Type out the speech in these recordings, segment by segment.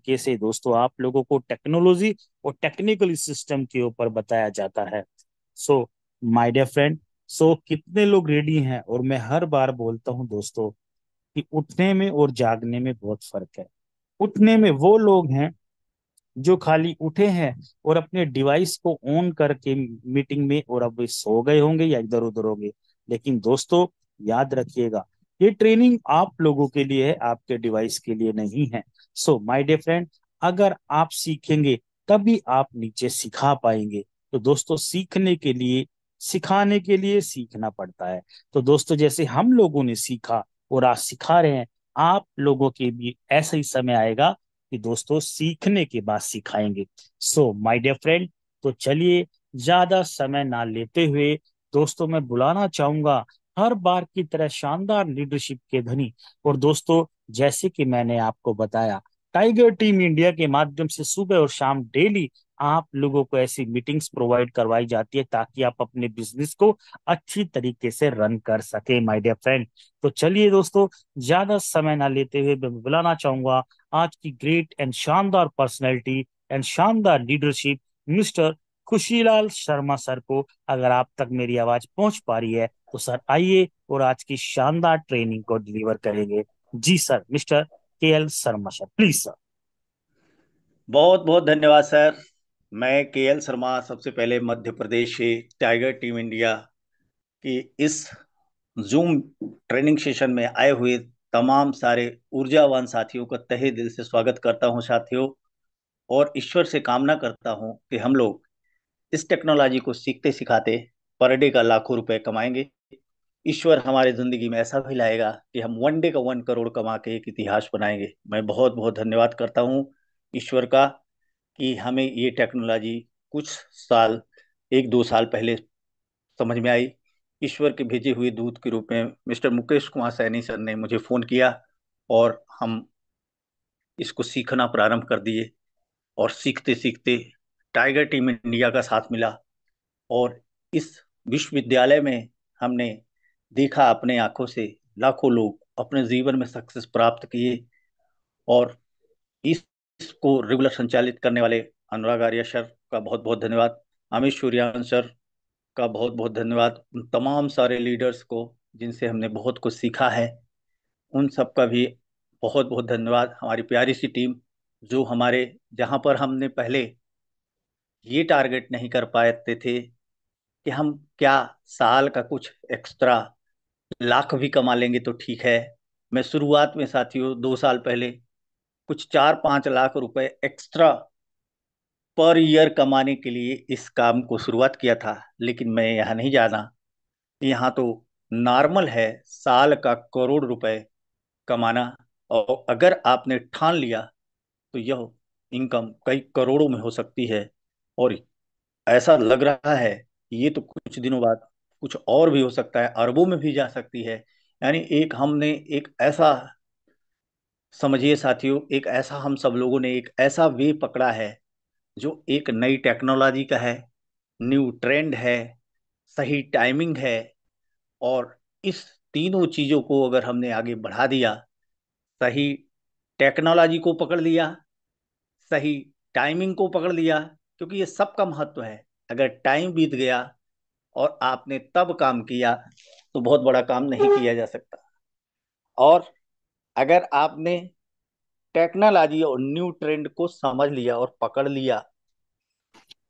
तरीके से दोस्तों आप लोगों को टेक्नोलॉजी और टेक्निकल सिस्टम के ऊपर बताया जाता है। सो माय डियर फ्रेंड, सो कितने लोग रेडी हैं? और मैं हर बार बोलता हूं दोस्तों कि उठने में और जागने में बहुत फर्क है। उठने में वो लोग हैं जो खाली उठे हैं और अपने डिवाइस को ऑन करके मीटिंग में, और अब वे सो गए होंगे या इधर उधर होंगे। लेकिन दोस्तों याद रखिएगा, ये ट्रेनिंग आप लोगों के लिए है, आपके डिवाइस के लिए नहीं है। सो माय डियर फ्रेंड, अगर आप सीखेंगे तभी आप नीचे सिखा पाएंगे। तो दोस्तों सीखने के लिए, सिखाने के लिए सीखना पड़ता है। तो दोस्तों जैसे हम लोगों ने सीखा और आज सिखा रहे हैं, आप लोगों के भी ऐसा ही समय आएगा कि दोस्तों सीखने के बाद सिखाएंगे। सो माय डियर फ्रेंड, तो चलिए ज्यादा समय ना लेते हुए दोस्तों मैं बुलाना चाहूंगा हर बार की तरह शानदार लीडरशिप के धनी। और दोस्तों जैसे कि मैंने आपको बताया, टाइगर टीम इंडिया के माध्यम से सुबह और शाम डेली आप लोगों को ऐसी मीटिंग्स प्रोवाइड करवाई जाती है ताकि आप अपने बिजनेस को अच्छी तरीके से रन कर सके माय डियर फ्रेंड। तो चलिए दोस्तों ज्यादा समय ना लेते हुए मैं बुलाना चाहूंगा आज की ग्रेट एंड शानदार पर्सनैलिटी एंड शानदार leadership, mister Khushilal Sharma sir को। अगर आप तक मेरी आवाज पहुंच पा रही है तो सर आइए और आज की शानदार ट्रेनिंग को डिलीवर करेंगे। जी sir, mister KL Sharma sir, please sir. बहुत बहुत धन्यवाद सर। मैं केएल शर्मा सबसे पहले मध्य प्रदेश से टाइगर टीम इंडिया की इस जूम ट्रेनिंग सेशन में आए हुए तमाम सारे ऊर्जावान साथियों का तहे दिल से स्वागत करता हूं साथियों। और ईश्वर से कामना करता हूं कि हम लोग इस टेक्नोलॉजी को सीखते सिखाते पर डे का लाखों रुपए कमाएंगे। ईश्वर हमारे जिंदगी में ऐसा भी लाएगा कि हम वन डे का 1 करोड़ कमा के एक इतिहास बनाएंगे। मैं बहुत बहुत धन्यवाद करता हूँ ईश्वर का कि हमें ये टेक्नोलॉजी कुछ साल, 1-2 साल पहले समझ में आई। ईश्वर के भेजे हुए दूत के रूप में मिस्टर मुकेश कुमार सैनी सर ने मुझे फोन किया और हम इसको सीखना प्रारंभ कर दिए। और सीखते सीखते टाइगर टीम इंडिया का साथ मिला और इस विश्वविद्यालय में हमने देखा अपने आंखों से लाखों लोग अपने जीवन में सक्सेस प्राप्त किए। और इसको रेगुलर संचालित करने वाले अनुराग आर्य सर का बहुत बहुत धन्यवाद। अमित सूर्यान सर का बहुत बहुत धन्यवाद। उन तमाम सारे लीडर्स को जिनसे हमने बहुत कुछ सीखा है, उन सब का भी बहुत बहुत धन्यवाद। हमारी प्यारी सी टीम जो हमारे, जहां पर हमने पहले ये टारगेट नहीं कर पाते थे कि हम क्या साल का कुछ एक्स्ट्रा लाख भी कमा लेंगे तो ठीक है। मैं शुरुआत में साथियों 2 साल पहले कुछ 4-5 लाख रुपए एक्स्ट्रा पर ईयर कमाने के लिए इस काम को शुरुआत किया था। लेकिन मैं यहाँ नहीं जाना, यहाँ तो नॉर्मल है साल का करोड़ रुपए कमाना। और अगर आपने ठान लिया तो यह इनकम कई करोड़ों में हो सकती है। और ऐसा लग रहा है ये तो कुछ दिनों बाद कुछ और भी हो सकता है, अरबों में भी जा सकती है। यानी एक हमने एक ऐसा, समझिए साथियों, एक ऐसा हम सब लोगों ने एक ऐसा वे पकड़ा है जो एक नई टेक्नोलॉजी का है, न्यू ट्रेंड है, सही टाइमिंग है। और इस तीनों चीजों को अगर हमने आगे बढ़ा दिया, सही टेक्नोलॉजी को पकड़ लिया, सही टाइमिंग को पकड़ लिया, क्योंकि ये सबका महत्व है। अगर टाइम बीत गया और आपने तब काम किया तो बहुत बड़ा काम नहीं किया जा सकता। और अगर आपने टेक्नोलॉजी और न्यू ट्रेंड को समझ लिया और पकड़ लिया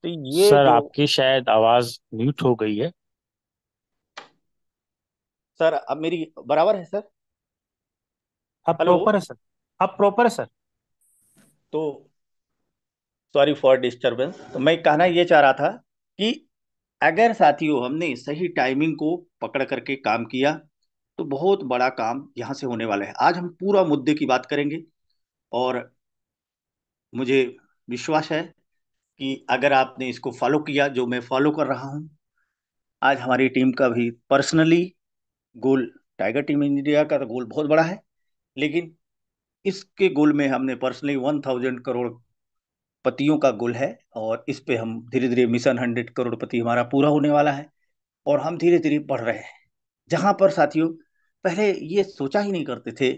तो ये सर जो, आपकी शायद आवाज म्यूट हो गई है। सर अब मेरी बराबर है सर? अब हेलो। प्रॉपर है सर। अब प्रॉपर है सर। तो सॉरी फॉर डिस्टरबेंस। तो मैं कहना ये चाह रहा था कि अगर साथियों हमने सही टाइमिंग को पकड़ करके काम किया तो बहुत बड़ा काम यहाँ से होने वाला है। आज हम पूरा मुद्दे की बात करेंगे। और मुझे विश्वास है कि अगर आपने इसको फॉलो किया जो मैं फॉलो कर रहा हूँ, आज हमारी टीम का भी पर्सनली गोल, टाइगर टीम इंडिया का तो गोल बहुत बड़ा है, लेकिन इसके गोल में हमने पर्सनली 1000 करोड़ पतियों का गोल है। और इस पे हम धीरे धीरे मिशन 100 करोड़पति हमारा पूरा होने वाला है। और हम धीरे धीरे बढ़ रहे हैं। जहां पर साथियों पहले ये सोचा ही नहीं करते थे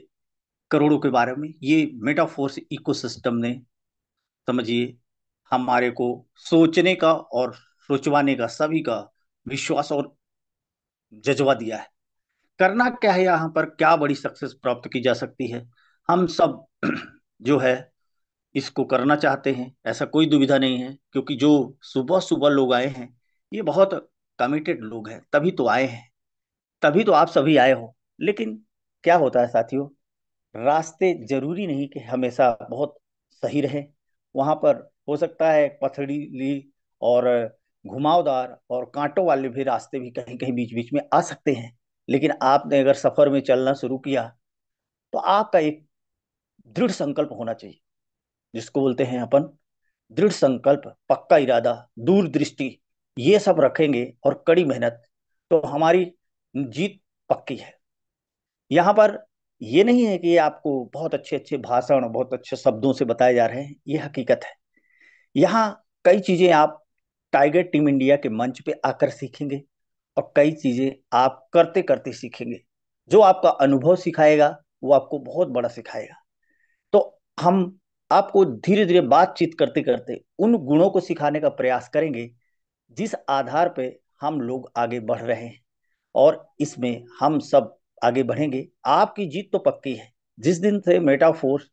करोड़ों के बारे में। ये मेटाफोर्स इकोसिस्टम ने, समझिए, हमारे को सोचने का और सोचवाने का, सभी का विश्वास और जज्बा दिया है। करना क्या है, यहाँ पर क्या बड़ी सक्सेस प्राप्त की जा सकती है, हम सब जो है इसको करना चाहते हैं, ऐसा कोई दुविधा नहीं है। क्योंकि जो सुबह सुबह लोग आए हैं, ये बहुत कमिटेड लोग हैं, तभी तो आए हैं, तभी तो आप सभी आए हो। लेकिन क्या होता है साथियों, रास्ते जरूरी नहीं कि हमेशा बहुत सही रहे। वहां पर हो सकता है पथरीली और घुमावदार और कांटों वाले भी रास्ते भी कहीं कहीं बीच बीच में आ सकते हैं। लेकिन आपने अगर सफर में चलना शुरू किया, तो आपका एक दृढ़ संकल्प होना चाहिए, जिसको बोलते हैं अपन दृढ़ संकल्प, पक्का इरादा, दूरदृष्टि, ये सब रखेंगे और कड़ी मेहनत, तो हमारी जीत पक्की है। यहाँ पर ये नहीं है कि ये आपको बहुत अच्छे अच्छे भाषण, बहुत अच्छे शब्दों से बताए जा रहे हैं, ये हकीकत है। यहाँ कई चीजें आप टाइगर टीम इंडिया के मंच पे आकर सीखेंगे, और कई चीजें आप करते करते सीखेंगे। जो आपका अनुभव सिखाएगा, वो आपको बहुत बड़ा सिखाएगा। तो हम आपको धीरे धीरे बातचीत करते करते उन गुणों को सिखाने का प्रयास करेंगे, जिस आधार पे हम लोग आगे बढ़ रहे हैं। और इसमें हम सब आगे बढ़ेंगे। आपकी जीत तो पक्की है, जिस दिन से मेटाफोर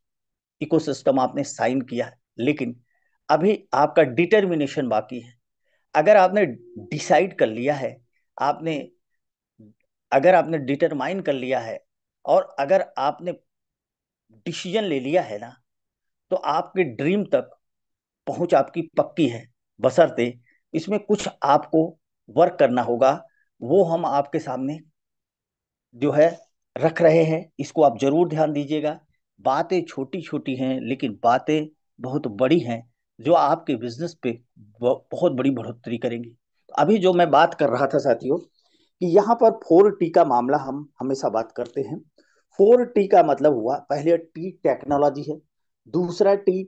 इकोसिस्टम आपने साइन किया है। लेकिन अभी आपका डिटर्मिनेशन बाकी है। अगर आपने डिसाइड कर लिया है, आपने अगर आपने डिटरमाइन कर लिया है, और अगर आपने डिसीजन ले लिया है ना, तो आपके ड्रीम तक पहुंच आपकी पक्की है। बशर्ते इसमें कुछ आपको वर्क करना होगा, वो हम आपके सामने जो है रख रहे हैं। इसको आप जरूर ध्यान दीजिएगा। बातें छोटी छोटी हैं, लेकिन बातें बहुत बड़ी हैं, जो आपके बिजनेस पे बहुत बड़ी बढ़ोतरी करेंगी। तो अभी जो मैं बात कर रहा था साथियों, कि यहाँ पर 4T का मामला हम हमेशा बात करते हैं। 4T का मतलब हुआ, पहले टी टेक्नोलॉजी है, दूसरा टी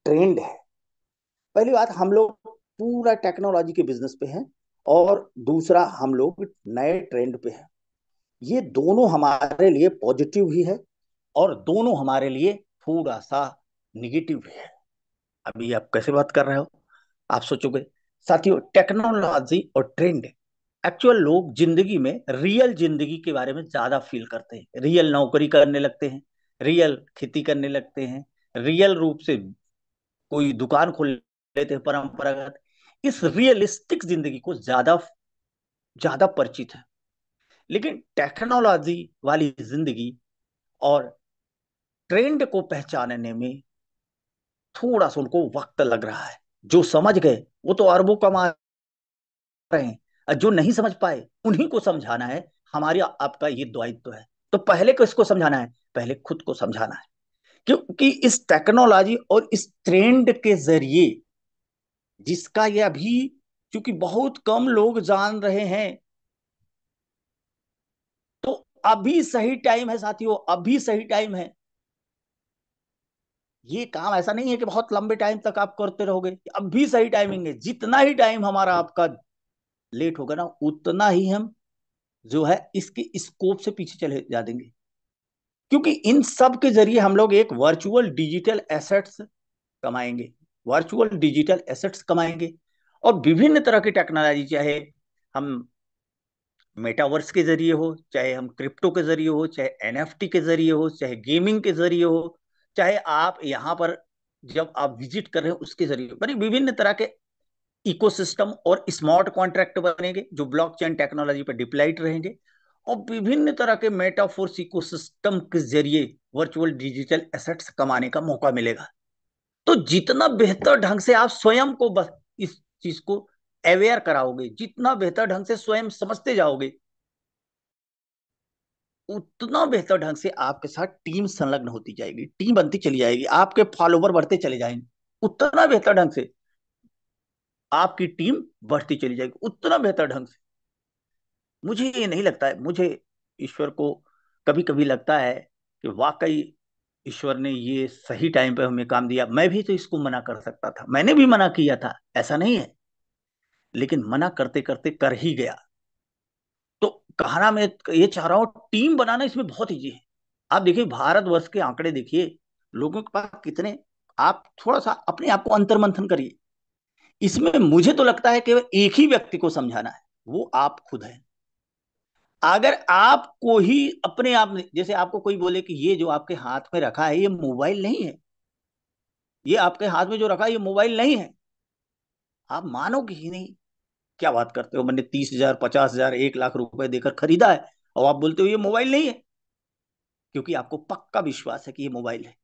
ट्रेंड है। पहली बात, हम लोग पूरा टेक्नोलॉजी के बिजनेस पे हैं, और दूसरा हम लोग नए ट्रेंड पे हैं। ये दोनों हमारे लिए पॉजिटिव भी है, और दोनों हमारे लिए थोड़ा सा निगेटिव भी है। अभी आप कैसे बात कर रहे हो, आप सोचोगे। साथियों, टेक्नोलॉजी और ट्रेंड, एक्चुअल लोग जिंदगी में रियल जिंदगी के बारे में ज्यादा फील करते हैं, रियल नौकरी करने लगते हैं, रियल खेती करने लगते हैं, रियल रूप से कोई दुकान खोल लेते हैं परंपरागत। इस रियलिस्टिक जिंदगी को ज्यादा ज्यादा परिचित है। लेकिन टेक्नोलॉजी वाली जिंदगी और ट्रेंड को पहचानने में थोड़ा सा उनको वक्त लग रहा है। जो समझ गए वो तो अरबों कमा रहे हैं, और जो नहीं समझ पाए उन्हीं को समझाना है। हमारी आपका ये दायित्व है। तो पहले किसको समझाना है? पहले खुद को समझाना है। क्योंकि इस टेक्नोलॉजी और इस ट्रेंड के जरिए, जिसका ये अभी क्योंकि बहुत कम लोग जान रहे हैं, तो अभी सही टाइम है साथियों, अभी सही टाइम है। ये काम ऐसा नहीं है कि बहुत लंबे टाइम तक आप करते रहोगे। अब भी सही टाइमिंग है। जितना ही टाइम हमारा आपका लेट होगा ना, उतना ही हम जो है इसके स्कोप से पीछे चले जा देंगे। क्योंकि इन सब के जरिए हम लोग एक वर्चुअल डिजिटल एसेट्स कमाएंगे, वर्चुअल डिजिटल एसेट्स कमाएंगे। और विभिन्न तरह की टेक्नोलॉजी, चाहे हम मेटावर्स के जरिए हो, चाहे हम क्रिप्टो के जरिए हो, चाहे एनएफटी के जरिए हो, चाहे गेमिंग के जरिए हो, चाहे आप यहाँ पर जब आप विजिट कर रहे हो उसके जरिए, बड़ी विभिन्न तरह के इकोसिस्टम और स्मार्ट कॉन्ट्रैक्ट बनेंगे, जो ब्लॉकचेन टेक्नोलॉजी पर डिप्लॉयड रहेंगे। और विभिन्न तरह के मेटाफोर्स इकोसिस्टम के जरिए वर्चुअल डिजिटल एसेट्स कमाने का मौका मिलेगा। तो जितना बेहतर ढंग से आप स्वयं को बस इस चीज को अवेयर कराओगे, जितना बेहतर ढंग से स्वयं समझते जाओगे, उतना बेहतर ढंग से आपके साथ टीम संलग्न होती जाएगी, टीम बनती चली जाएगी, आपके फॉलोवर बढ़ते चले जाएंगे। उतना बेहतर ढंग से आपकी टीम बढ़ती चली जाएगी, उतना बेहतर ढंग से। मुझे ये नहीं लगता है, मुझे ईश्वर को कभी कभी लगता है कि वाकई ईश्वर ने ये सही टाइम पे हमें काम दिया। मैं भी तो इसको मना कर सकता था, मैंने भी मना किया था, ऐसा नहीं है। लेकिन मना करते करते कर ही गया। तो कहना मैं ये चाह रहा हूं, टीम बनाना इसमें बहुत ईजी है। आप देखिए भारतवर्ष के आंकड़े देखिए, लोगों के पास कितने, आप थोड़ा सा अपने आप को अंतर्मंथन करिए। इसमें मुझे तो लगता है केवल एक ही व्यक्ति को समझाना है, वो आप खुद है। अगर आपको ही अपने आप में, जैसे आपको कोई बोले कि ये जो आपके हाथ में रखा है ये मोबाइल नहीं है, ये आपके हाथ में जो रखा है ये मोबाइल नहीं है, आप मानोगे ही नहीं। क्या बात करते हो, मैंने 30,000 50,000 1 लाख रुपए देकर खरीदा है, और आप बोलते हो ये मोबाइल नहीं है, क्योंकि आपको पक्का विश्वास है कि ये मोबाइल है।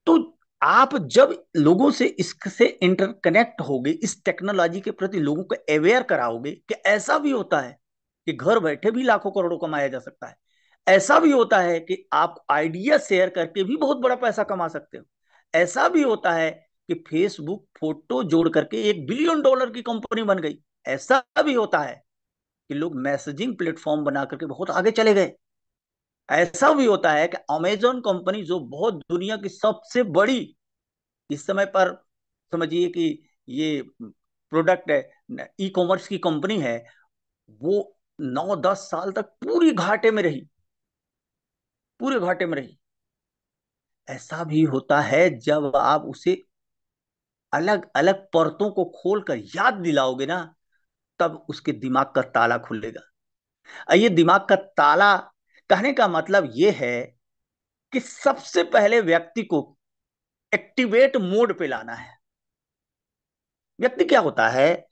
तो आप जब लोगों से इससे इंटरकनेक्ट होगे, इस टेक्नोलॉजी के प्रति लोगों को अवेयर कराओगे कि ऐसा भी होता है कि घर बैठे भी लाखों करोड़ों कमाया जा सकता है, ऐसा भी होता है कि आप आइडिया शेयर करके भी बहुत बड़ा पैसा कमा सकते हो, ऐसा भी होता है कि फेसबुक फोटो जोड़ करके $1 बिलियन की कंपनी बन गई, ऐसा भी होता है कि लोग मैसेजिंग प्लेटफॉर्म बना करके बहुत आगे चले गए, ऐसा भी होता है कि अमेजॉन कंपनी जो बहुत दुनिया की सबसे बड़ी इस समय पर समझिए कि ये प्रोडक्ट है, ई कॉमर्स की कंपनी है, वो 9 10 साल तक पूरी घाटे में रही, पूरे घाटे में रही। ऐसा भी होता है जब आप उसे अलग अलग परतों को खोलकर याद दिलाओगे ना, तब उसके दिमाग का ताला खुलेगा। ये दिमाग का ताला कहने का मतलब ये है कि सबसे पहले व्यक्ति को एक्टिवेट मोड पे लाना है। व्यक्ति क्या होता है,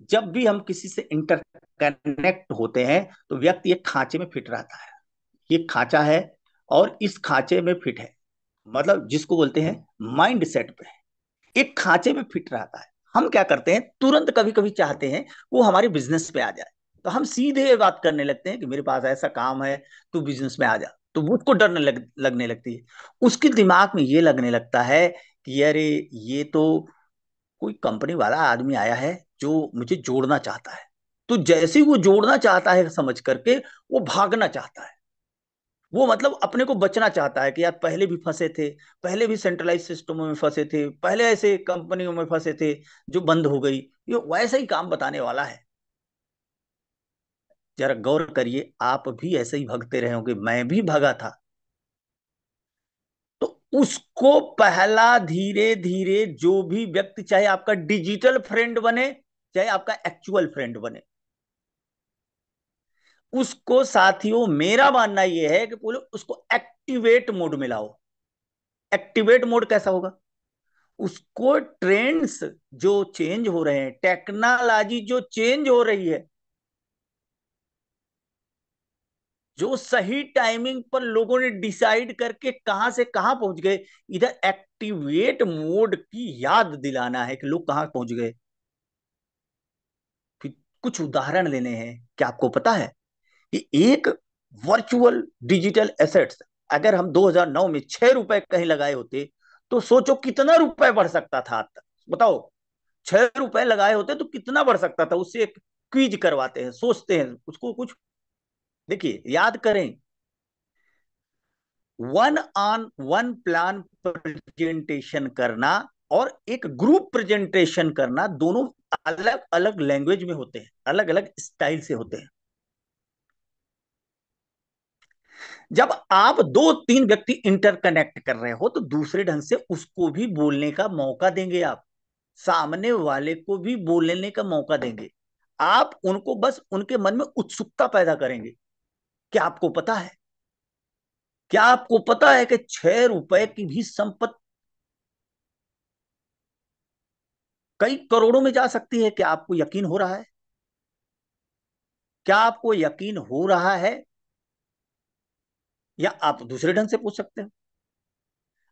जब भी हम किसी से इंटरकनेक्ट होते हैं तो व्यक्ति एक खांचे में फिट रहता है, ये खांचा है और इस खांचे में फिट है, मतलब जिसको बोलते हैं माइंड सेट पे, एक खांचे में फिट रहता है। हम क्या करते हैं, तुरंत कभी कभी चाहते हैं वो हमारे बिजनेस पे आ जाए, तो हम सीधे ये बात करने लगते हैं कि मेरे पास ऐसा काम है, तू बिजनेस में आ जा, तो वो उसको डरने लगने लगती है। उसके दिमाग में ये लगने लगता है कि अरे ये तो कोई कंपनी वाला आदमी आया है जो मुझे जोड़ना चाहता है। तो जैसे ही वो जोड़ना चाहता है समझ करके, वो भागना चाहता है, वो मतलब अपने को बचना चाहता है कि यार पहले भी फंसे थे, पहले भी सेंट्रलाइज सिस्टमों में फंसे थे, पहले ऐसे कंपनियों में फंसे थे जो बंद हो गई, ये वैसा ही काम बताने वाला है। जरा गौर करिए, आप भी ऐसे ही भगते रहे होंगे, मैं भी भगा था। तो उसको पहला धीरे धीरे जो भी व्यक्ति, चाहे आपका डिजिटल फ्रेंड बने चाहे आपका एक्चुअल फ्रेंड बने, उसको साथियों मेरा मानना यह है कि बोले उसको एक्टिवेट मोड में लाओ। एक्टिवेट मोड कैसा होगा, उसको ट्रेंड्स जो चेंज हो रहे हैं, टेक्नोलॉजी जो चेंज हो रही है, जो सही टाइमिंग पर लोगों ने डिसाइड करके कहां से कहां पहुंच गए, इधर एक्टिवेट मोड की याद दिलाना है कि लोग कहां पहुंच गए। फिर कुछ उदाहरण लेने हैं। क्या आपको पता है कि एक वर्चुअल डिजिटल एसेट्स, अगर हम 2009 में ₹6 कहीं लगाए होते, तो सोचो कितना रुपए बढ़ सकता था आज तक। बताओ, ₹6 लगाए होते तो कितना बढ़ सकता था। उससे एक क्विज करवाते हैं, सोचते हैं उसको कुछ, देखिए याद करें, one on one plan presentation करना और एक ग्रुप प्रेजेंटेशन करना, दोनों अलग अलग लैंग्वेज में होते हैं, अलग अलग स्टाइल से होते हैं। जब आप 2 3 व्यक्ति इंटरकनेक्ट कर रहे हो तो दूसरे ढंग से उसको भी बोलने का मौका देंगे, आप सामने वाले को भी बोलने का मौका देंगे, आप उनको बस उनके मन में उत्सुकता पैदा करेंगे। क्या आपको पता है, क्या आपको पता है कि ₹6 की भी संपत्ति कई करोड़ों में जा सकती है? क्या आपको यकीन हो रहा है? क्या आपको यकीन हो रहा है, या आप दूसरे ढंग से पूछ सकते हैं?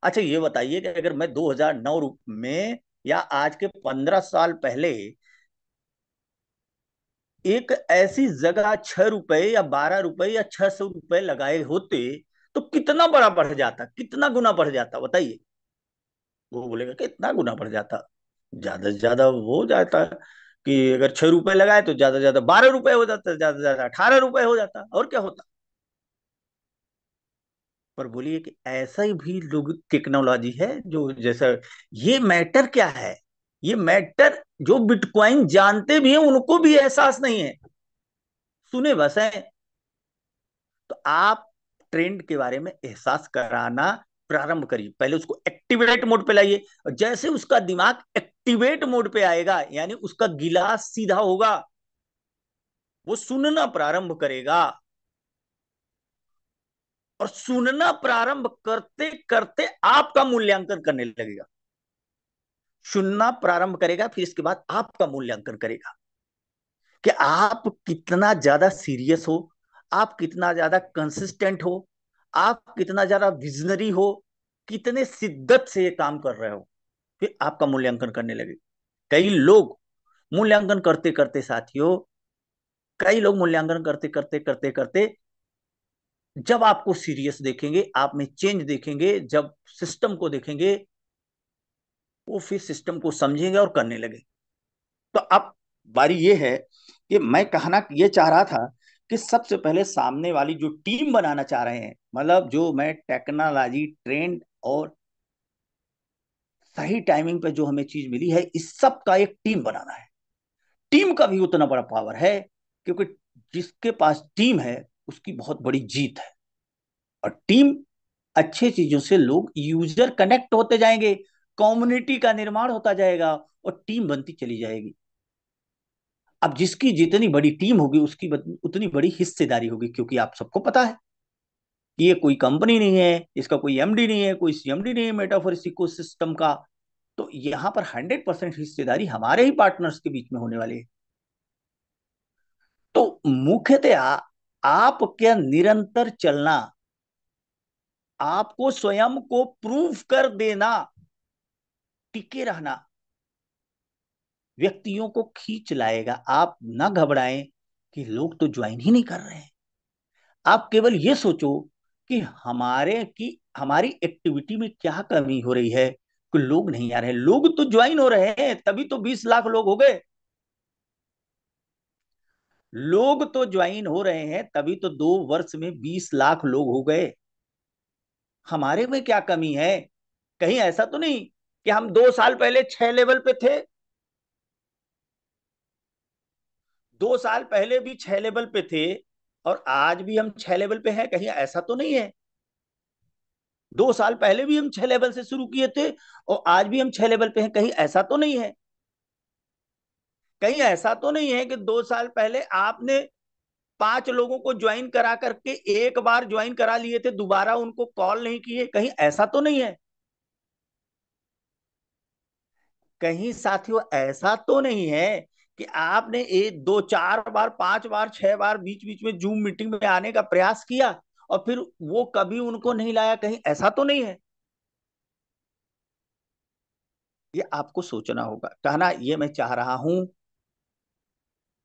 अच्छा ये बताइए कि अगर मैं 2009 में या आज के 15 साल पहले एक ऐसी जगह ₹6 या ₹12 या ₹600 लगाए होते, तो कितना बड़ा बढ़ जाता, कितना गुना बढ़ जाता बताइए। वो बोलेगा कि इतना गुना बढ़ जाता, ज्यादा से ज्यादा वो हो जाता कि अगर ₹6 लगाए तो ज्यादा से ज्यादा ₹12 हो जाता, ज्यादा से ज्यादा ₹18 हो जाता, और क्या होता। पर बोलिए कि ऐसा ही भी लोग टेक्नोलॉजी है जो जैसा, ये मैटर क्या है, ये मैटर जो बिटकॉइन जानते भी हैं उनको भी एहसास नहीं है, सुने बस है। तो आप ट्रेंड के बारे में एहसास कराना प्रारंभ करिए। पहले उसको एक्टिवेट मोड पे लाइए, और जैसे उसका दिमाग एक्टिवेट मोड पे आएगा, यानी उसका गिलास सीधा होगा, वो सुनना प्रारंभ करेगा, और सुनना प्रारंभ करते करते आपका मूल्यांकन करने लगेगा। सुनना प्रारंभ करेगा, फिर इसके बाद आपका मूल्यांकन करेगा कि आप कितना ज्यादा सीरियस हो, आप कितना ज्यादा कंसिस्टेंट हो, आप कितना ज्यादा विजनरी हो, कितने शिद्दत से ये काम कर रहे हो। फिर आपका मूल्यांकन करने लगे। कई लोग मूल्यांकन करते करते साथियों, कई लोग मूल्यांकन करते करते करते करते जब आपको सीरियस देखेंगे, आप में चेंज देखेंगे, जब सिस्टम को देखेंगे, वो फिर सिस्टम को समझेंगे और करने लगे। तो अब बारी ये है कि मैं कहना ये चाह रहा था कि सबसे पहले सामने वाली जो टीम बनाना चाह रहे हैं, मतलब जो मैं टेक्नोलॉजी ट्रेंड और सही टाइमिंग पे जो हमें चीज मिली है, इस सब का एक टीम बनाना है। टीम का भी उतना बड़ा पावर है, क्योंकि जिसके पास टीम है उसकी बहुत बड़ी जीत है। और टीम अच्छे चीजों से लोग यूजर कनेक्ट होते जाएंगे, कम्युनिटी का निर्माण होता जाएगा, और टीम बनती चली जाएगी। अब जिसकी जितनी बड़ी टीम होगी उसकी उतनी बड़ी हिस्सेदारी होगी, क्योंकि आप सबको पता है कि ये कोई कंपनी नहीं है, इसका कोई एमडी नहीं है, कोई सीएमडी नहीं है मेटाफोर्स इकोसिस्टम का। तो यहाँ पर 100% हिस्सेदारी हमारे ही पार्टनर्स के बीच में होने वाली है। तो मुख्यतः आपके निरंतर चलना, आपको स्वयं को प्रूव कर देना, टिके रहना व्यक्तियों को खींच लाएगा। आप ना घबराएं कि लोग तो ज्वाइन ही नहीं कर रहे हैं। आप केवल ये सोचो कि हमारी एक्टिविटी में क्या कमी हो रही है कि लोग नहीं आ रहे हैं। लोग तो ज्वाइन हो रहे हैं, तभी तो 20 लाख लोग हो गए। लोग तो ज्वाइन हो रहे हैं, तभी तो 2 वर्ष में 20 लाख लोग हो गए। हमारे में क्या कमी है? कहीं ऐसा तो नहीं कि हम 2 साल पहले 6 लेवल पे थे, 2 साल पहले भी 6 लेवल पे थे, और आज भी हम 6 लेवल पे हैं? कहीं ऐसा तो नहीं है। 2 साल पहले भी हम 6 लेवल से शुरू किए थे, और आज भी हम 6 लेवल पे हैं? कहीं ऐसा तो नहीं है। कहीं ऐसा तो नहीं है कि 2 साल पहले आपने 5 लोगों को ज्वाइन करा करके एक बार ज्वाइन करा लिए थे, दोबारा उनको कॉल नहीं किए? कहीं ऐसा तो नहीं है। कहीं साथियों ऐसा तो नहीं है कि आपने एक दो चार बार, 5 बार, 6 बार बीच बीच में जूम मीटिंग में आने का प्रयास किया, और फिर वो कभी उनको नहीं लाया? कहीं ऐसा तो नहीं है। ये आपको सोचना होगा। कहना ये मैं चाह रहा हूं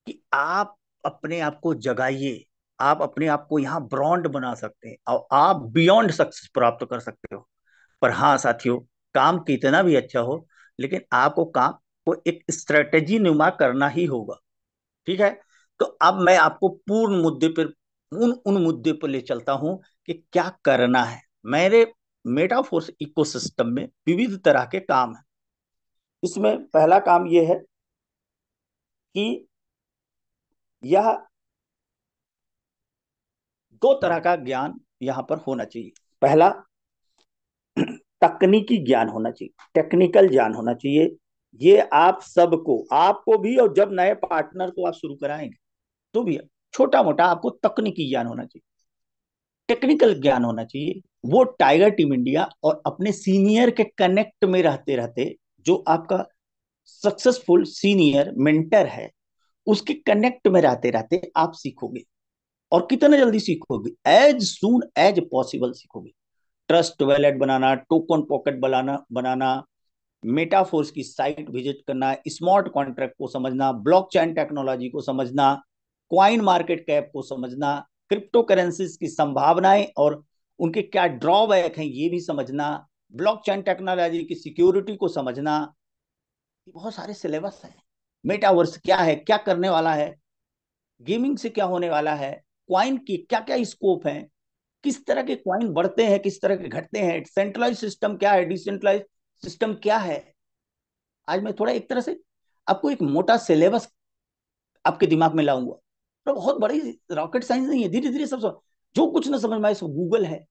कि आप अपने आप को जगाइए। आप अपने आप को यहाँ ब्रॉन्ड बना सकते हैं, और आप बियॉन्ड सक्सेस प्राप्त कर सकते हो। पर हाँ साथियों, काम कितना भी अच्छा हो, लेकिन आपको काम को एक स्ट्रेटेजी नुमा करना ही होगा। ठीक है? तो अब मैं आपको पूर्ण मुद्दे पर, उन उन मुद्दे पर ले चलता हूं कि क्या करना है। मेरे मेटाफोर्स इकोसिस्टम में विविध तरह के काम है। इसमें पहला काम यह है कि यह 2 तरह का ज्ञान यहां पर होना चाहिए। पहला, तकनीकी ज्ञान होना चाहिए, टेक्निकल ज्ञान होना चाहिए। ये आप सबको, आपको भी, और जब नए पार्टनर को आप शुरू कराएंगे तो भी छोटा मोटा आपको तकनीकी ज्ञान होना चाहिए, टेक्निकल ज्ञान होना चाहिए। वो टाइगर टीम इंडिया और अपने सीनियर के कनेक्ट में रहते रहते, जो आपका सक्सेसफुल सीनियर मेंटर है, उसके कनेक्ट में रहते रहते आप सीखोगे। और कितना जल्दी सीखोगे? एज सून एज पॉसिबल सीखोगे। ट्रस्ट वैलेट बनाना, टोकन पॉकेट बनाना, मेटाफोर्स की साइट विजिट करना, स्मार्ट कॉन्ट्रैक्ट को समझना, ब्लॉकचेन टेक्नोलॉजी को समझना, क्वाइन मार्केट कैप को समझना, क्रिप्टो करेंसीज की संभावनाएं और उनके क्या ड्रॉबैक हैं ये भी समझना, ब्लॉकचेन टेक्नोलॉजी की सिक्योरिटी को समझना। ये बहुत सारे सिलेबस हैं। मेटावर्स क्या है, क्या करने वाला है, गेमिंग से क्या होने वाला है, क्वाइन की क्या क्या स्कोप है, किस तरह के क्वाइन बढ़ते हैं, किस तरह के घटते हैं, सेंट्रलाइज सिस्टम क्या है, डिसेंट्रलाइज सिस्टम क्या है। आज मैं थोड़ा एक तरह से आपको एक मोटा सिलेबस आपके दिमाग में लाऊंगा। तो बहुत बड़ी रॉकेट साइंस नहीं है, धीरे धीरे सब जो कुछ ना समझ में आए सो गूगल है।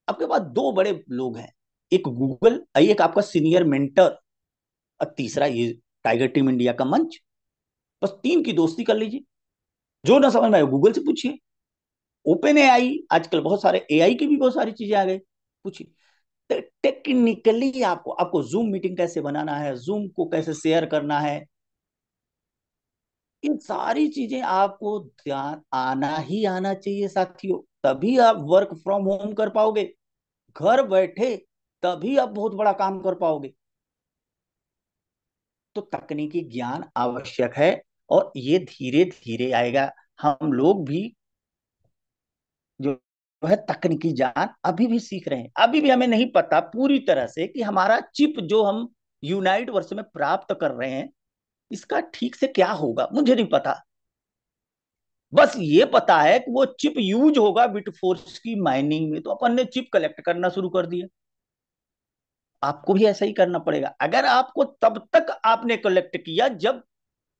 आपके पास दो बड़े लोग हैं, एक गूगल, एक आपका सीनियर मेंटर, और तीसरा ये टाइगर टीम इंडिया का मंच। बस तीन की दोस्ती कर लीजिए। जो ना समझ में आए गूगल से पूछिए। ओपन एआई, आजकल बहुत सारे एआई की भी बहुत सारी चीजें आ गई, पूछिए। टेक्निकली आपको आपको जूम मीटिंग कैसे बनाना है, जूम को कैसे शेयर करना है, इन सारी चीजें आपको ध्यान आना ही आना चाहिए साथियों। तभी आप वर्क फ्रॉम होम कर पाओगे, घर बैठे। तभी आप बहुत बड़ा काम कर पाओगे। तो तकनीकी ज्ञान आवश्यक है, और ये धीरे धीरे आएगा। हम लोग भी जो है तकनीकी ज्ञान अभी भी सीख रहे हैं। अभी भी हमें नहीं पता पूरी तरह से कि हमारा चिप जो हम यूनाइट वर्ष में प्राप्त कर रहे हैं, इसका ठीक से क्या होगा, मुझे नहीं पता। बस ये पता है कि वो चिप यूज होगा बिटफोर्स की माइनिंग में, तो अपन ने चिप कलेक्ट करना शुरू कर दिया। आपको भी ऐसा ही करना पड़ेगा। अगर आपको तब तक आपने कलेक्ट किया जब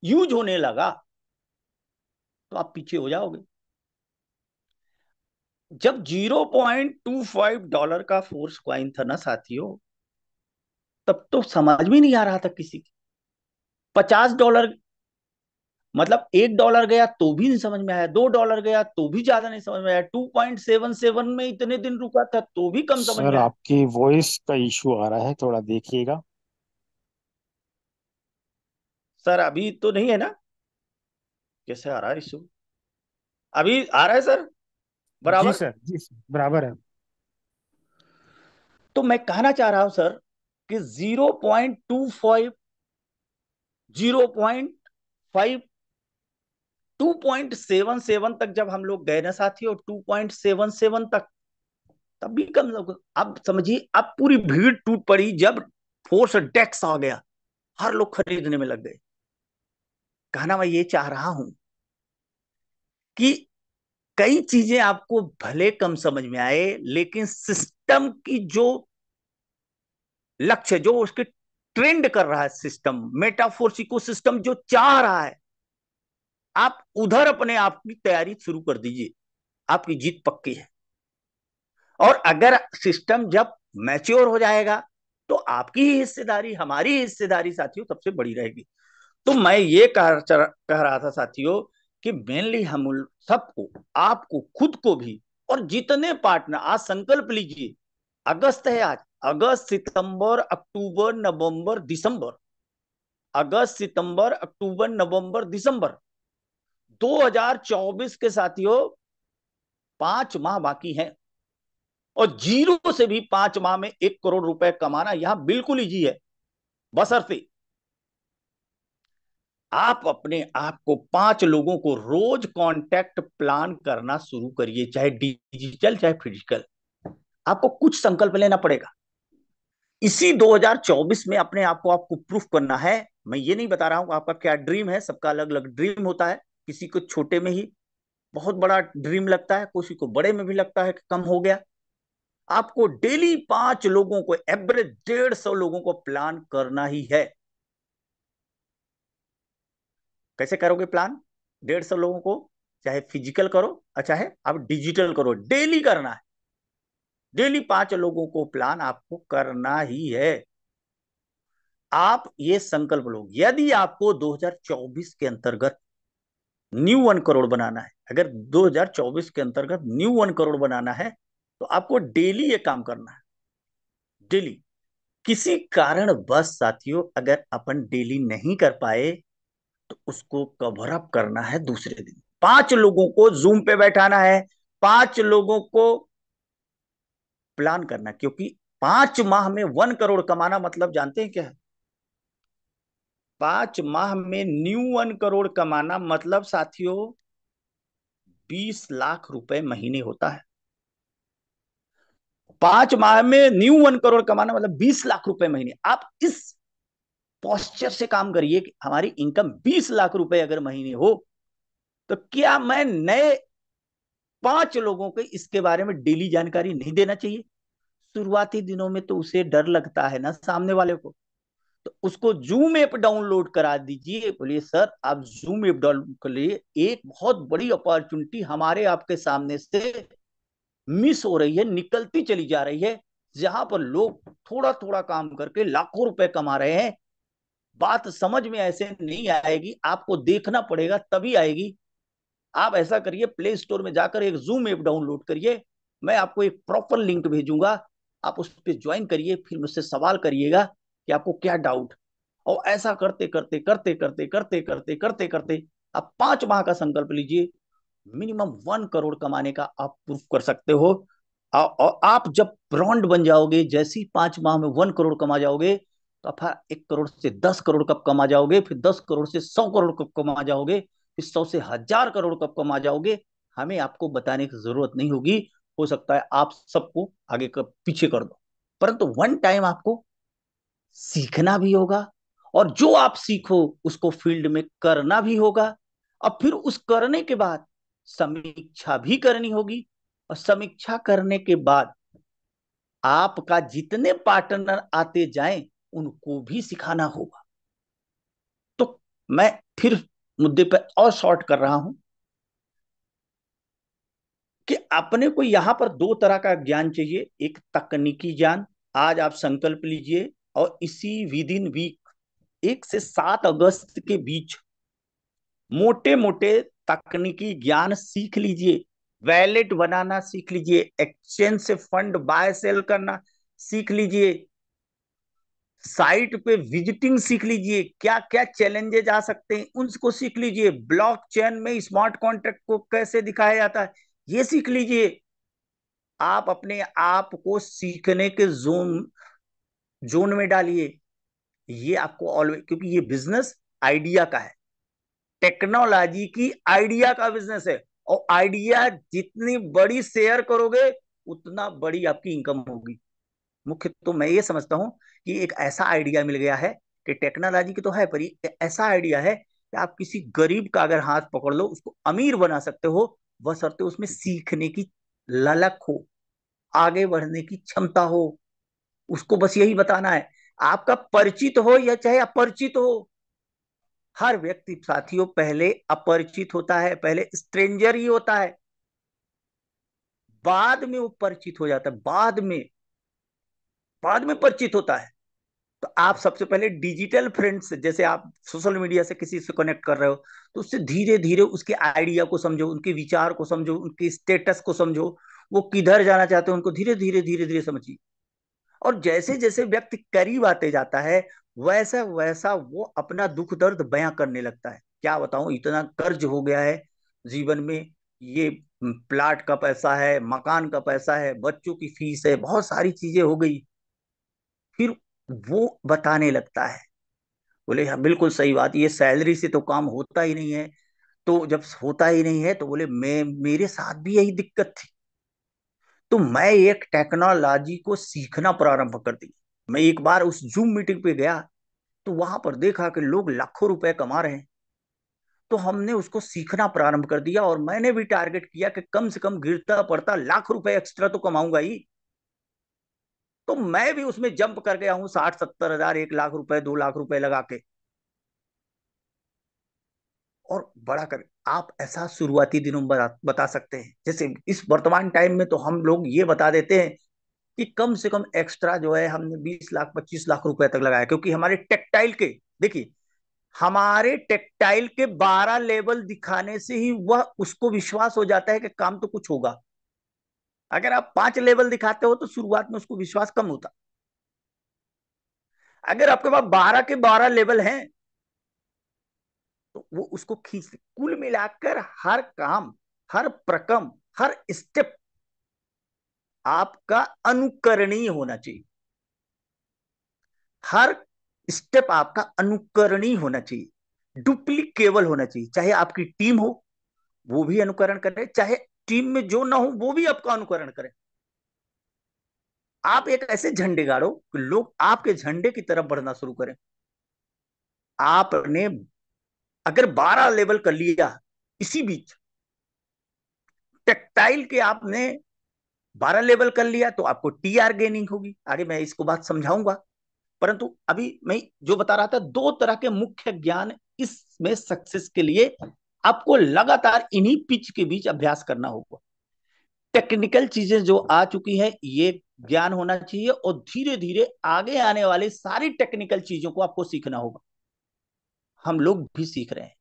यूज होने लगा, तो आप पीछे हो जाओगे। जब $0.25 का फोर्स क्वाइन था ना साथियों, तब तो समझ में नहीं आ रहा था किसी की। $50, मतलब $1 गया तो भी नहीं समझ में आया, $2 गया तो भी ज्यादा नहीं समझ में आया, 2.77 में इतने दिन रुका था तो भी कम समझ सर में आया। आपकी वॉइस का इशू आ रहा है, थोड़ा देखिएगा। सर अभी तो नहीं है ना? कैसे आ रहा है इशू? अभी आ रहा है सर, जी बराबर? सर, जी सर, बराबर है। तो मैं कहना चाह रहा हूं सर कि 0.25, 0.5, 2.77 तक जब हम लोग गए ना साथी, और 2.77 तक, तब भी कम लोग। अब समझिए, अब पूरी भीड़ टूट पड़ी जब फोर्स डेक्स आ गया, हर लोग खरीदने में लग गए। कहना मैं ये चाह रहा हूं कि कई चीजें आपको भले कम समझ में आए, लेकिन सिस्टम की जो लक्ष्य, जो उसके ट्रेंड कर रहा है सिस्टम, मेटाफोर्स इको सिस्टम जो चाह रहा है, आप उधर अपने आप की तैयारी शुरू कर दीजिए। आपकी जीत पक्की है। और अगर सिस्टम जब मैच्योर हो जाएगा, तो आपकी ही हिस्सेदारी, हमारी हिस्सेदारी साथियों सबसे बड़ी रहेगी। तो मैं ये कह रहा था साथियों कि मेनली हम सबको, आपको खुद को भी, और जितने पार्टनर, आज संकल्प लीजिए। अगस्त है आज, अगस्त सितंबर अक्टूबर नवंबर दिसंबर, अगस्त सितंबर अक्टूबर नवंबर दिसंबर 2024 के साथियों 5 माह बाकी हैं। और जीरो से भी 5 माह में 1 करोड़ रुपए कमाना यहां बिल्कुल इजी है। बशर्ते आप अपने आप को 5 लोगों को रोज कांटेक्ट प्लान करना शुरू करिए, चाहे डिजिटल चाहे फिजिकल। आपको कुछ संकल्प लेना पड़ेगा। इसी 2024 में अपने आप को आपको प्रूफ करना है। मैं ये नहीं बता रहा हूं आपका क्या ड्रीम है, सबका अलग अलग ड्रीम होता है। किसी को छोटे में ही बहुत बड़ा ड्रीम लगता है, किसी को बड़े में भी लगता है कि कम हो गया। आपको डेली 5 लोगों को, एवरेज 150 लोगों को प्लान करना ही है। कैसे करोगे प्लान? 150 लोगों को, चाहे फिजिकल करो और चाहे आप डिजिटल करो, डेली करना है। डेली 5 लोगों को प्लान आपको करना ही है। आप ये संकल्प लो, यदि आपको 2024 के अंतर्गत न्यू 1 करोड़ बनाना है, अगर 2024 के अंतर्गत न्यू 1 करोड़ बनाना है, तो आपको डेली ये काम करना है। डेली। किसी कारण बस साथियों अगर अपन डेली नहीं कर पाए, तो उसको कवर अप करना है दूसरे दिन। 5 लोगों को जूम पे बैठाना है, 5 लोगों को प्लान करना, क्योंकि 5 माह में 1 करोड़ कमाना मतलब जानते हैं क्या है? 5 माह में न्यू 1 करोड़ कमाना मतलब साथियों 20 लाख रुपए महीने होता है। 5 माह में न्यू 1 करोड़ कमाना मतलब 20 लाख रुपए महीने। आप इस पॉस्चर से काम करिए कि हमारी इनकम 20 लाख रुपए अगर महीने हो, तो क्या मैं नए 5 लोगों को इसके बारे में डेली जानकारी नहीं देना चाहिए? शुरुआती दिनों में तो उसे डर लगता है ना सामने वाले को, तो उसको जूम ऐप डाउनलोड करा दीजिए। बोलिए सर आप जूम ऐप डाउनलोड कर लिए, एक बहुत बड़ी अपॉर्चुनिटी हमारे आपके सामने से मिस हो रही है, निकलती चली जा रही है, जहां पर लोग थोड़ा थोड़ा काम करके लाखों रुपए कमा रहे हैं। बात समझ में ऐसे नहीं आएगी, आपको देखना पड़ेगा तभी आएगी। आप ऐसा करिए, प्ले स्टोर में जाकर एक जूम ऐप डाउनलोड करिए, मैं आपको एक प्रॉपर लिंक भेजूंगा, आप उस पर ज्वाइन करिए, फिर मुझसे सवाल करिएगा कि आपको क्या डाउट। और ऐसा करते करते करते करते करते करते करते करते आप 5 माह का संकल्प लीजिए, मिनिमम 1 करोड़ कमाने का आप प्रूफ कर सकते हो। और आप जब ब्रांड बन जाओगे, जैसे ही 5 माह में 1 करोड़ कमा जाओगे, तो आप 1 करोड़ से 10 करोड़ कब कमा जाओगे, फिर 10 करोड़ से 100 करोड़ कब कमा जाओगे, फिर 100 से 1000 करोड़ कब कमा जाओगे, हमें आपको बताने की जरूरत नहीं होगी। हो सकता है आप सबको आगे कर पीछे कर दो, परंतु वन टाइम आपको सीखना भी होगा, और जो आप सीखो उसको फील्ड में करना भी होगा, और फिर उस करने के बाद समीक्षा भी करनी होगी, और समीक्षा करने के बाद आपका जितने पार्टनर आते जाएं उनको भी सिखाना होगा। तो मैं फिर मुद्दे पर और शॉर्ट कर रहा हूं कि अपने को यहां पर 2 तरह का ज्ञान चाहिए। एक तकनीकी ज्ञान, आज आप संकल्प लीजिए और इसी विद इन वीक 1 से 7 अगस्त के बीच मोटे मोटे तकनीकी ज्ञान सीख लीजिए। वैलेट बनाना सीख लीजिए, एक्सचेंज से फंड बाय सेल करना सीख लीजिए, साइट पे विजिटिंग सीख लीजिए, क्या क्या चैलेंजेस आ सकते हैं उनको सीख लीजिए, ब्लॉकचेन में स्मार्ट कॉन्ट्रैक्ट को कैसे दिखाया जाता है ये सीख लीजिए। आप अपने आप को सीखने के जोन जोन में डालिए। ये आपको ऑलवेज, क्योंकि ये बिजनेस आइडिया का है, टेक्नोलॉजी की आइडिया का बिजनेस है, और आइडिया जितनी बड़ी शेयर करोगे उतना बड़ी आपकी इनकम होगी। मुख्य तो मैं ये समझता हूं कि एक ऐसा आइडिया मिल गया है कि टेक्नोलॉजी की तो है, पर ये ऐसा आइडिया है कि आप किसी गरीब का अगर हाथ पकड़ लो उसको अमीर बना सकते हो, बशर्ते उसमें सीखने की ललक हो, आगे बढ़ने की क्षमता हो। उसको बस यही बताना है, आपका परिचित हो या चाहे अपरिचित हो। हर व्यक्ति साथियों पहले अपरिचित होता है, पहले स्ट्रेंजर ही होता है, बाद में वो परिचित हो जाता है, बाद में परिचित होता है। तो आप सबसे पहले डिजिटल फ्रेंड्स, जैसे आप सोशल मीडिया से किसी से कनेक्ट कर रहे हो, तो उससे धीरे धीरे उसके आइडिया को समझो, उनके विचार को समझो, उनके स्टेटस को समझो, वो किधर जाना चाहते हैं उनको धीरे धीरे धीरे धीरे समझिए। और जैसे जैसे व्यक्ति करीब आते जाता है, वैसा वैसा वो अपना दुख दर्द बयां करने लगता है। क्या बताऊं, इतना कर्ज हो गया है जीवन में, ये प्लाट का पैसा है, मकान का पैसा है, बच्चों की फीस है, बहुत सारी चीजें हो गई। फिर वो बताने लगता है, बोले हाँ बिल्कुल सही बात, ये सैलरी से तो काम होता ही नहीं है। तो जब होता ही नहीं है तो बोले मैं, मेरे साथ भी यही दिक्कत थी। तो मैं एक टेक्नोलॉजी को सीखना प्रारंभ कर दी। मैं एक बार उस जूम मीटिंग पे गया, तो वहां पर देखा कि लोग लाखों रुपए कमा रहे हैं। तो हमने उसको सीखना प्रारंभ कर दिया, और मैंने भी टारगेट किया कि कम से कम गिरता पड़ता लाख रुपए एक्स्ट्रा तो कमाऊंगा ही। तो मैं भी उसमें जंप कर गया हूँ, 60-70 हजार, 1 लाख रुपए, 2 लाख रुपए लगा के, और बड़ा कर। आप ऐसा शुरुआती दिनों में बता सकते हैं। जैसे इस वर्तमान टाइम में तो हम लोग ये बता देते हैं कि कम से कम एक्स्ट्रा जो है हमने 20 लाख 25 लाख रुपए तक लगाया, क्योंकि हमारे टेक्सटाइल के, देखिए, हमारे टेक्सटाइल के 12 लेवल दिखाने से ही वह उसको विश्वास हो जाता है कि काम तो कुछ होगा। अगर आप 5 लेवल दिखाते हो तो शुरुआत में उसको विश्वास कम होता। अगर आपके पास 12 के 12 लेवल हैं तो वो उसको खींच, कुल मिलाकर हर काम, हर प्रकम, हर स्टेप आपका अनुकरणीय होना चाहिए। हर स्टेप आपका अनुकरणीय होना चाहिए, डुप्लीकेबल होना चाहिए। चाहे आपकी टीम हो वो भी अनुकरण करे, चाहे टीम में जो ना हो वो भी आपका अनुकरण करे। आप एक ऐसे झंडे गाड़ो कि लोग आपके झंडे की तरफ बढ़ना शुरू करें। आपने अगर 12 लेवल कर लिया, इसी बीच टेक्सटाइल के आपने 12 लेवल कर लिया, तो आपको टीआर गेनिंग होगी, आगे मैं इसको बात समझाऊंगा। परंतु अभी मैं जो बता रहा था, 2 तरह के मुख्य ज्ञान इसमें सक्सेस के लिए आपको लगातार इन्हीं पिच के बीच अभ्यास करना होगा। टेक्निकल चीजें जो आ चुकी हैं ये ज्ञान होना चाहिए, और धीरे धीरे आगे आने वाले सारी टेक्निकल चीजों को आपको सीखना होगा। हम लोग भी सीख रहे हैं,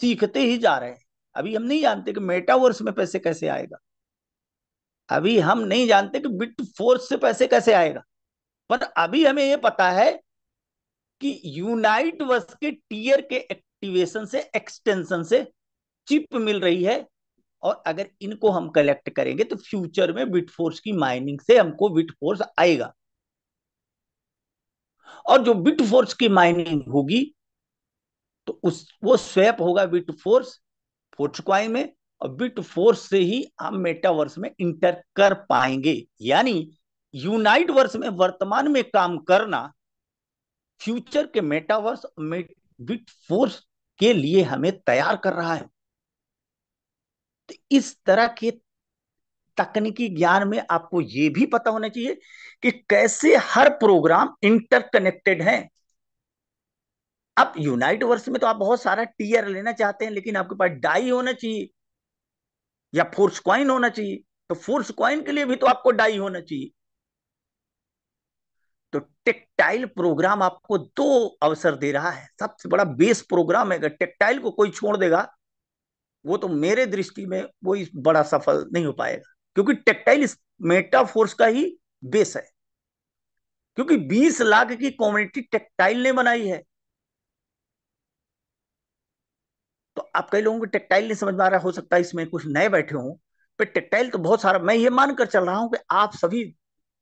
सीखते ही जा रहे हैं। अभी हम नहीं जानते कि मेटावर्स में पैसे कैसे आएगा, अभी हम नहीं जानते कि बिट फोर्स से पैसे कैसे आएगा, पर अभी हमें यह पता है कि यूनाइट वर्स के टीयर के एक्टिवेशन से, एक्सटेंशन से चिप मिल रही है, और अगर इनको हम कलेक्ट करेंगे तो फ्यूचर में बिटफोर्स की माइनिंग से हमको बिटफोर्स आएगा, और जो बिटफोर्स की माइनिंग होगी तो उस वो स्वैप होगा बिटफोर्स फोर्स क्वाइन में, और बिटफोर्स से ही हम मेटावर्स में इंटर कर पाएंगे। यानी यूनाइट वर्स में वर्तमान में काम करना फ्यूचर के मेटावर्स बिटफोर्स के लिए हमें तैयार कर रहा है। तो इस तरह के तकनीकी ज्ञान में आपको यह भी पता होना चाहिए कि कैसे हर प्रोग्राम इंटरकनेक्टेड है। अब यूनाइट वर्स में तो आप बहुत सारा टीयर लेना चाहते हैं, लेकिन आपके पास डाई होना चाहिए या फोर्स क्वाइन होना चाहिए, तो फोर्स क्वाइन के लिए भी तो आपको डाई होना चाहिए। तो टेक्टाइल प्रोग्राम आपको दो अवसर दे रहा है, सबसे बड़ा बेस प्रोग्राम है। अगर टेक्टाइल को कोई छोड़ देगा, वो तो मेरे दृष्टि में वो इस बड़ा सफल नहीं हो पाएगा, क्योंकि टेक्टाइल इस मेटाफोर्स का ही बेस है। क्योंकि 20 लाख की कम्युनिटी टेक्टाइल ने बनाई है। तो आप कई लोगों को टेक्टाइल नहीं समझ में आ रहा, हो सकता है इसमें कुछ नए बैठे हों, पर टेक्टाइल तो बहुत सारा, मैं ये मानकर चल रहा हूं कि आप सभी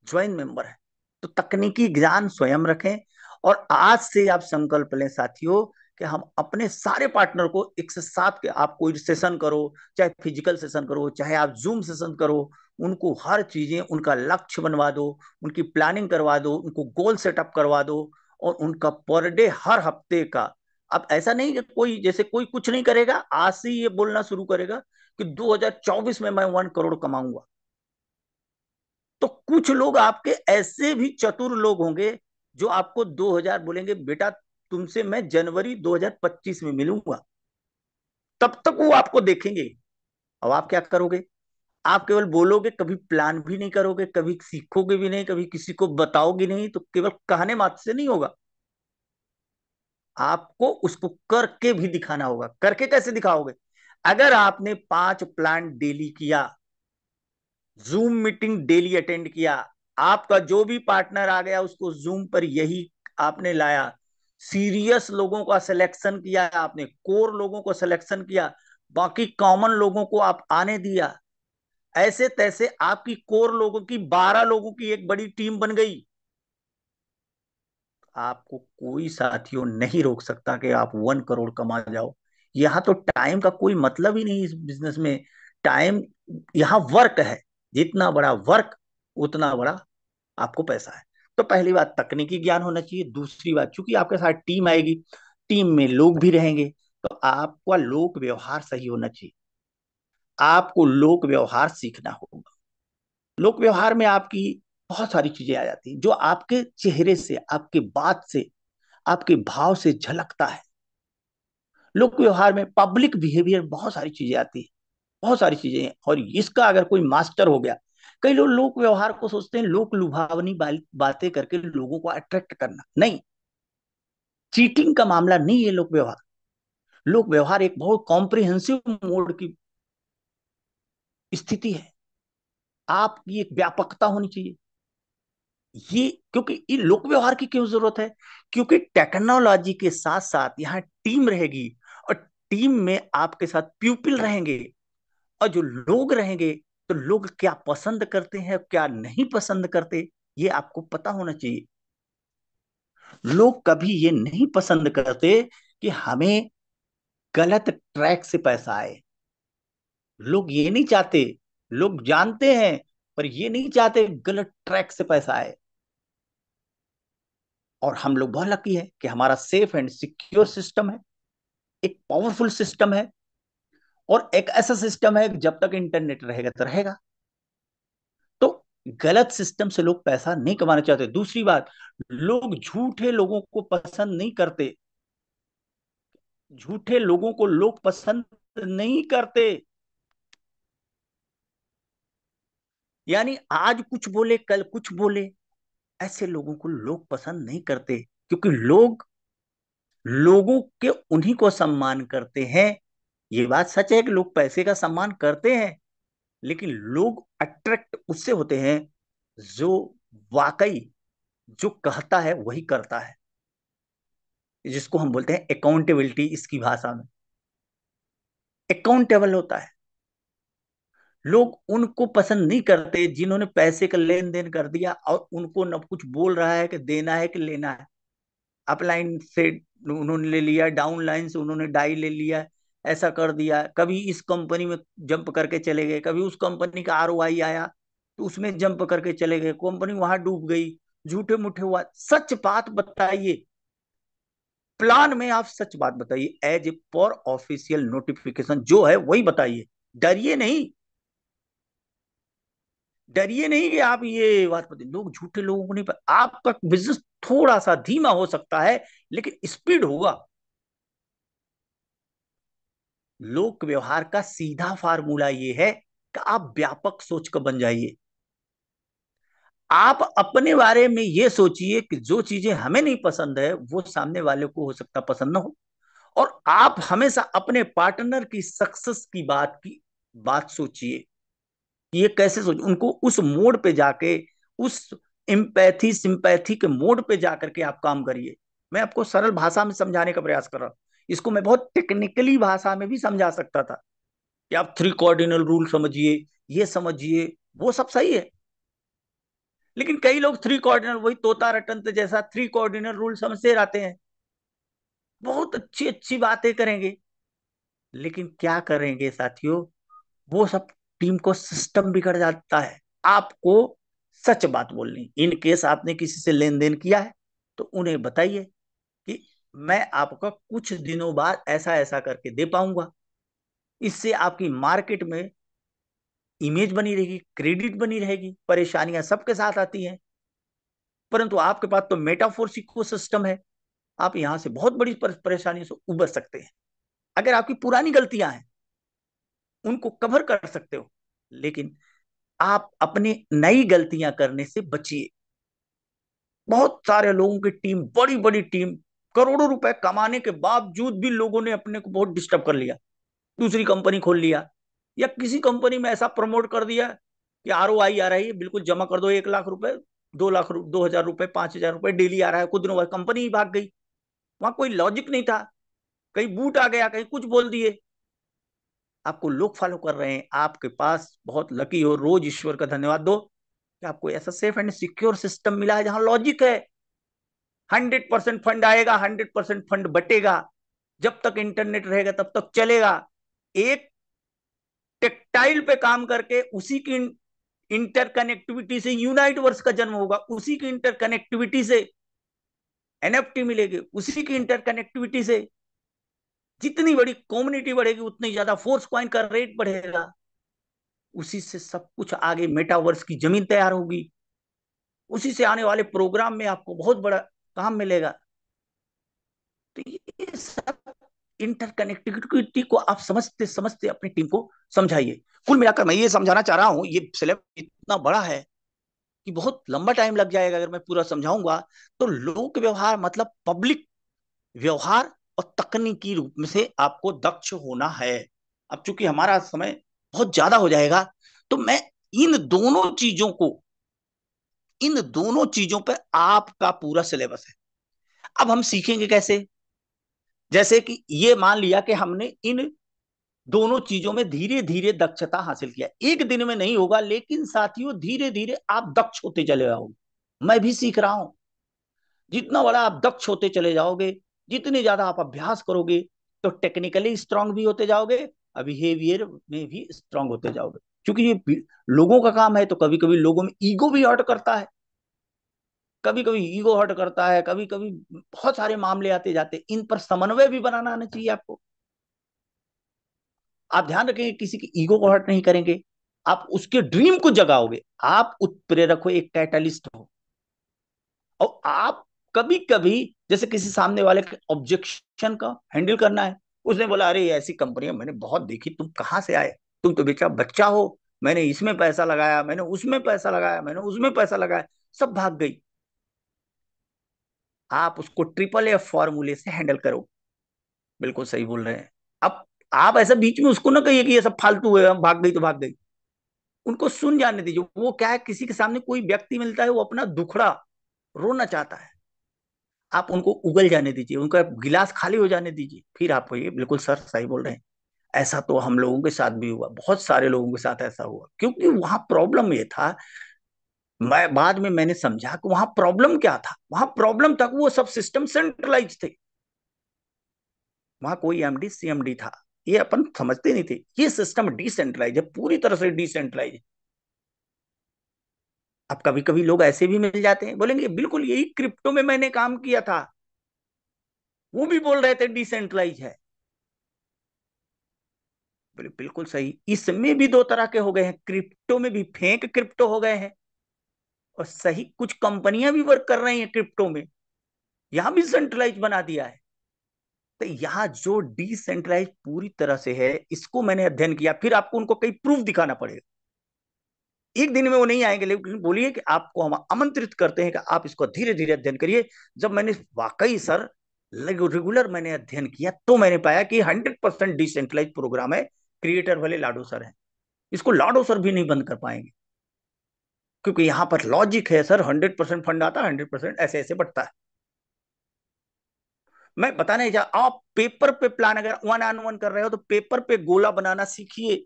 ज्वाइन मेंबर हैं। तो तकनीकी ज्ञान स्वयं रखें, और आज से आप संकल्प लें साथियों कि हम अपने सारे पार्टनर को एक से साथ के, आप कोई सेशन करो, चाहे फिजिकल सेशन करो, चाहे आप जूम सेशन करो, उनको हर चीजें, उनका लक्ष्य बनवा दो, उनकी प्लानिंग करवा दो, उनको गोल सेटअप करवा दो, और उनका पर डे हर हफ्ते का। अब ऐसा नहीं कि कोई, जैसे कोई कुछ नहीं करेगा आज से ये बोलना शुरू करेगा कि 2024 में मैं 1 करोड़ कमाऊंगा। तो कुछ लोग आपके ऐसे भी चतुर लोग होंगे जो आपको 2000 बोलेंगे, बेटा तुमसे मैं जनवरी 2025 में मिलूंगा। तब तक वो आपको देखेंगे। अब आप क्या करोगे? आप केवल बोलोगे, कभी प्लान भी नहीं करोगे, कभी सीखोगे भी नहीं, कभी किसी को बताओगे नहीं, तो केवल कहने मात्र से नहीं होगा, आपको उसको करके भी दिखाना होगा। करके कैसे दिखाओगे? अगर आपने 5 प्लान डेली किया, जूम मीटिंग डेली अटेंड किया, आपका जो भी पार्टनर आ गया उसको जूम पर यही आपने लाया, सीरियस लोगों का सिलेक्शन किया, आपने कोर लोगों को सिलेक्शन किया, बाकी कॉमन लोगों को आप आने दिया, ऐसे तैसे आपकी कोर लोगों की 12 लोगों की एक बड़ी टीम बन गई। आपको कोई साथियों नहीं रोक सकता कि आप 1 करोड़ कमा जाओ। यहाँ तो टाइम का कोई मतलब ही नहीं इस बिजनेस में। टाइम, यहाँ वर्क है, जितना बड़ा वर्क उतना बड़ा आपको पैसा है। तो पहली बात तकनीकी ज्ञान होना चाहिए। दूसरी बात, चूंकि आपके साथ टीम आएगी, टीम में लोग भी रहेंगे, तो आपका लोक व्यवहार सही होना चाहिए। आपको लोक व्यवहार सीखना होगा। लोक व्यवहार में आपकी बहुत सारी चीजें आ जाती हैं जो आपके चेहरे से, आपके बात से, आपके भाव से झलकता है। लोक व्यवहार में पब्लिक बिहेवियर, बहुत सारी चीजें आती है, बहुत सारी चीजें हैं, और इसका अगर कोई मास्टर हो गया, कई लोग लोक व्यवहार को सोचते हैं लोक लुभावनी बातें करके लोगों को अट्रैक्ट करना, नहीं, चीटिंग का मामला नहीं है लोक व्यवहार। लोक व्यवहार एक बहुत कॉम्प्रिहेंसिव मोड की स्थिति है। आपकी एक व्यापकता होनी चाहिए। ये क्योंकि ये लोक व्यवहार की क्यों जरूरत है? क्योंकि टेक्नोलॉजी के साथ साथ यहाँ टीम रहेगी, और टीम में आपके साथ पीपल रहेंगे, और जो लोग रहेंगे, तो लोग क्या पसंद करते हैं क्या नहीं पसंद करते, ये आपको पता होना चाहिए। लोग कभी ये नहीं पसंद करते कि हमें गलत ट्रैक से पैसा आए। लोग ये नहीं चाहते, लोग जानते हैं, पर ये नहीं चाहते गलत ट्रैक से पैसा आए। और हम लोग बहुत लकी है कि हमारा सेफ एंड सिक्योर सिस्टम है, एक पावरफुल सिस्टम है, और एक ऐसा सिस्टम है जब तक इंटरनेट रहेगा तो रहेगा। तो गलत सिस्टम से लोग पैसा नहीं कमाना चाहते। दूसरी बात, लोग झूठे लोगों को पसंद नहीं करते, झूठे लोगों को लोग पसंद नहीं करते। यानी आज कुछ बोले कल कुछ बोले। ऐसे लोगों को लोग पसंद नहीं करते, क्योंकि लोग लोगों के उन्हीं को सम्मान करते हैं। ये बात सच है कि लोग पैसे का सम्मान करते हैं, लेकिन लोग अट्रैक्ट उससे होते हैं जो वाकई जो कहता है वही करता है, जिसको हम बोलते हैं अकाउंटेबिलिटी इसकी भाषा में। अकाउंटेबल होता है। लोग उनको पसंद नहीं करते जिन्होंने पैसे का लेन देन कर दिया और उनको न कुछ बोल रहा है कि देना है कि लेना है। अपलाइन से उन्होंने ले लिया, डाउन लाइन से उन्होंने डाई ले लिया, ऐसा कर दिया। कभी इस कंपनी में जंप करके चले गए, कभी उस कंपनी का आरओआई आया तो उसमें जंप करके चले गए, कंपनी वहां डूब गई। झूठे मूठे हुआ। सच बात बताइए, प्लान में आप सच बात बताइए, एज ए पर ऑफिशियल नोटिफिकेशन जो है वही बताइए। डरिए नहीं, डरिए नहीं कि आप ये बात बताइए। लोग झूठे लोगों को नहीं आपका बिजनेस थोड़ा सा धीमा हो सकता है लेकिन स्पीड होगा। लोक व्यवहार का सीधा फार्मूला ये है कि आप व्यापक सोच का बन जाइए। आप अपने बारे में ये सोचिए कि जो चीजें हमें नहीं पसंद है वो सामने वाले को हो सकता पसंद ना हो। और आप हमेशा अपने पार्टनर की सक्सेस की बात सोचिए। ये कैसे सोच, उनको उस मोड पे जाके, उस इम्पैथी सिंपैथी के मोड पे जाकर के आप काम करिए। मैं आपको सरल भाषा में समझाने का प्रयास कर रहा हूं। इसको मैं बहुत टेक्निकली भाषा में भी समझा सकता था कि आप थ्री कार्डिनल रूल समझिए, ये समझिए, वो सब सही है। लेकिन कई लोग थ्री कार्डिनल, वही तोता रटंत जैसा थ्री कार्डिनल रूल समझते रहते हैं। बहुत अच्छी अच्छी बातें करेंगे, लेकिन क्या करेंगे साथियों, वो सब टीम को सिस्टम बिगड़ जाता है। आपको सच बात बोलनी। इन केस आपने किसी से लेन देन किया है तो उन्हें बताइए कि मैं आपका कुछ दिनों बाद ऐसा ऐसा करके दे पाऊंगा। इससे आपकी मार्केट में इमेज बनी रहेगी, क्रेडिट बनी रहेगी। परेशानियां सबके साथ आती हैं, परंतु आपके पास तो मेटाफोर्स इकोसिस्टम है। आप यहां से बहुत बड़ी परेशानियों से उबर सकते हैं। अगर आपकी पुरानी गलतियां हैं उनको कवर कर सकते हो, लेकिन आप अपने नई गलतियां करने से बचिए। बहुत सारे लोगों की टीम, बड़ी बड़ी टीम, करोड़ों रुपए कमाने के बावजूद भी लोगों ने अपने को बहुत डिस्टर्ब कर लिया, दूसरी कंपनी खोल लिया, या किसी कंपनी में ऐसा प्रमोट कर दिया कि आरओआई आ रही है, बिल्कुल जमा कर दो 1 लाख रुपए, 2 लाख, 2,000 रुपए, 5,000 रुपए डेली आ रहा है, कुछ दिनों बाद कंपनी ही भाग गई। वहां कोई लॉजिक नहीं था, कहीं बूट आ गया, कहीं कुछ बोल दिए। आपको लोग फॉलो कर रहे हैं, आपके पास बहुत लकी हो, रोज ईश्वर का धन्यवाद दो कि आपको ऐसा सेफ एंड सिक्योर सिस्टम मिला है जहां लॉजिक है। 100% फंड आएगा, 100% फंड बटेगा। जब तक इंटरनेट रहेगा तब तक चलेगा। एक टेक्टाइल पे काम करके उसी की इंटरकनेक्टिविटी से यूनाइट वर्स का जन्म होगा, उसी की इंटरकनेक्टिविटी से एनएफटी मिलेगी, उसी की इंटरकनेक्टिविटी से जितनी बड़ी कम्युनिटी बढ़ेगी उतनी ज्यादा फोर्स कॉइन का रेट बढ़ेगा। उसी से सब कुछ आगे मेटावर्स की जमीन तैयार होगी। उसी से आने वाले प्रोग्राम में आपको बहुत बड़ा काम मिलेगा। तो ये सब इंटरकनेक्टिविटी को आप समझते समझते अपनी टीम को समझाइए। कुल मिलाकर मैं ये समझाना चाह रहा हूं, ये सिलेबस इतना बड़ा है कि बहुत लंबा टाइम लग जाएगा अगर मैं पूरा समझाऊंगा। तो लोक व्यवहार मतलब पब्लिक व्यवहार और तकनीकी रूप में से आपको दक्ष होना है। अब चूंकि हमारा समय बहुत ज्यादा हो जाएगा, तो मैं इन दोनों चीजों को, इन दोनों चीजों पर आपका पूरा सिलेबस है। अब हम सीखेंगे कैसे? जैसे कि ये मान लिया कि हमने इन दोनों चीजों में धीरे धीरे दक्षता हासिल किया। एक दिन में नहीं होगा, लेकिन साथियों धीरे धीरे आप दक्ष होते चले जाओगे। मैं भी सीख रहा हूं। जितना बड़ा आप दक्ष होते चले जाओगे, जितने ज्यादा आप अभ्यास करोगे, तो टेक्निकली स्ट्रांग भी होते जाओगे, बिहेवियर में भी स्ट्रांग होते जाओगे। क्योंकि ये लोगों का काम है, तो कभी कभी लोगों में ईगो भी हर्ट करता है, कभी कभी ईगो हर्ट करता है, कभी कभी बहुत सारे मामले आते जाते, इन पर समन्वय भी बनाना आना चाहिए आपको। आप ध्यान रखेंगे किसी की ईगो को हर्ट नहीं करेंगे, आप उसके ड्रीम को जगाओगे, आप उत्प्रेरक हो, एक कैटलिस्ट हो। और आप कभी कभी, जैसे किसी सामने वाले के ऑब्जेक्शन का हैंडल करना है, उसने बोला अरे ऐसी कंपनियां मैंने बहुत देखी, तुम कहां से आए, तुम तो बेचा बच्चा हो, मैंने इसमें पैसा लगाया, मैंने उसमें पैसा लगाया, मैंने उसमें पैसा लगाया, सब भाग गई। आप उसको ट्रिपल एफ फॉर्मूले से हैंडल करो। बिल्कुल सही बोल रहे हैं। अब आप ऐसा बीच में उसको ना कहिए कि ये सब फालतू है, हम भाग गई तो भाग गई। उनको सुन जाने दीजिए। वो क्या है, किसी के सामने कोई व्यक्ति मिलता है, वो अपना दुखड़ा रोना चाहता है, आप उनको उगल जाने दीजिए, उनका गिलास खाली हो जाने दीजिए, फिर आप ये बिल्कुल सर सही बोल रहे हैं। ऐसा तो हम लोगों के साथ भी हुआ, बहुत सारे लोगों के साथ ऐसा हुआ, क्योंकि वहां प्रॉब्लम ये था। मैं बाद में मैंने समझा कि वहां प्रॉब्लम क्या था। वहां प्रॉब्लम था कि वो सब सिस्टम सेंट्रलाइज थे। वहां कोई एमडी सीएमडी था, ये अपन समझते नहीं थे। ये सिस्टम डिसेंट्रलाइज है, पूरी तरह से डिसेंट्रलाइज है। अब कभी कभी लोग ऐसे भी मिल जाते हैं, बोलेंगे बिल्कुल यही क्रिप्टो में मैंने काम किया था, वो भी बोल रहे थे डिसेंट्रलाइज है। बोले बिल्कुल सही। इसमें भी दो तरह के हो गए हैं, क्रिप्टो में भी फेक क्रिप्टो हो गए हैं, और सही कुछ कंपनियां भी वर्क कर रही हैं क्रिप्टो में, यहां भी सेंट्रलाइज बना दिया है। तो यहाँ जो डिसेंट्रलाइज पूरी तरह से है, इसको मैंने अध्ययन किया। फिर आपको उनको कई प्रूफ दिखाना पड़ेगा। एक दिन में वो नहीं आएंगे, लेकिन बोलिए कि आपको हम आमंत्रित करते हैं कि आप इसको धीरे धीरे अध्ययन करिए। जब मैंने वाकई सर रेगुलर मैंने अध्ययन किया, तो मैंने पाया कि 100% डिसेंट्रलाइज प्रोग्राम है। क्रिएटर वाले लाडो सर हैं, इसको लाडो सर भी नहीं बंद कर पाएंगे, क्योंकि यहाँ पर लॉजिक है सर। 100% फंड आता है, 100% ऐसे ऐसे बढ़ता है। मैं बताने जा, आप पेपर पे प्लान अगर वन ऑन वन कर रहे हो, तो पेपर पे गोला बनाना सीखिए।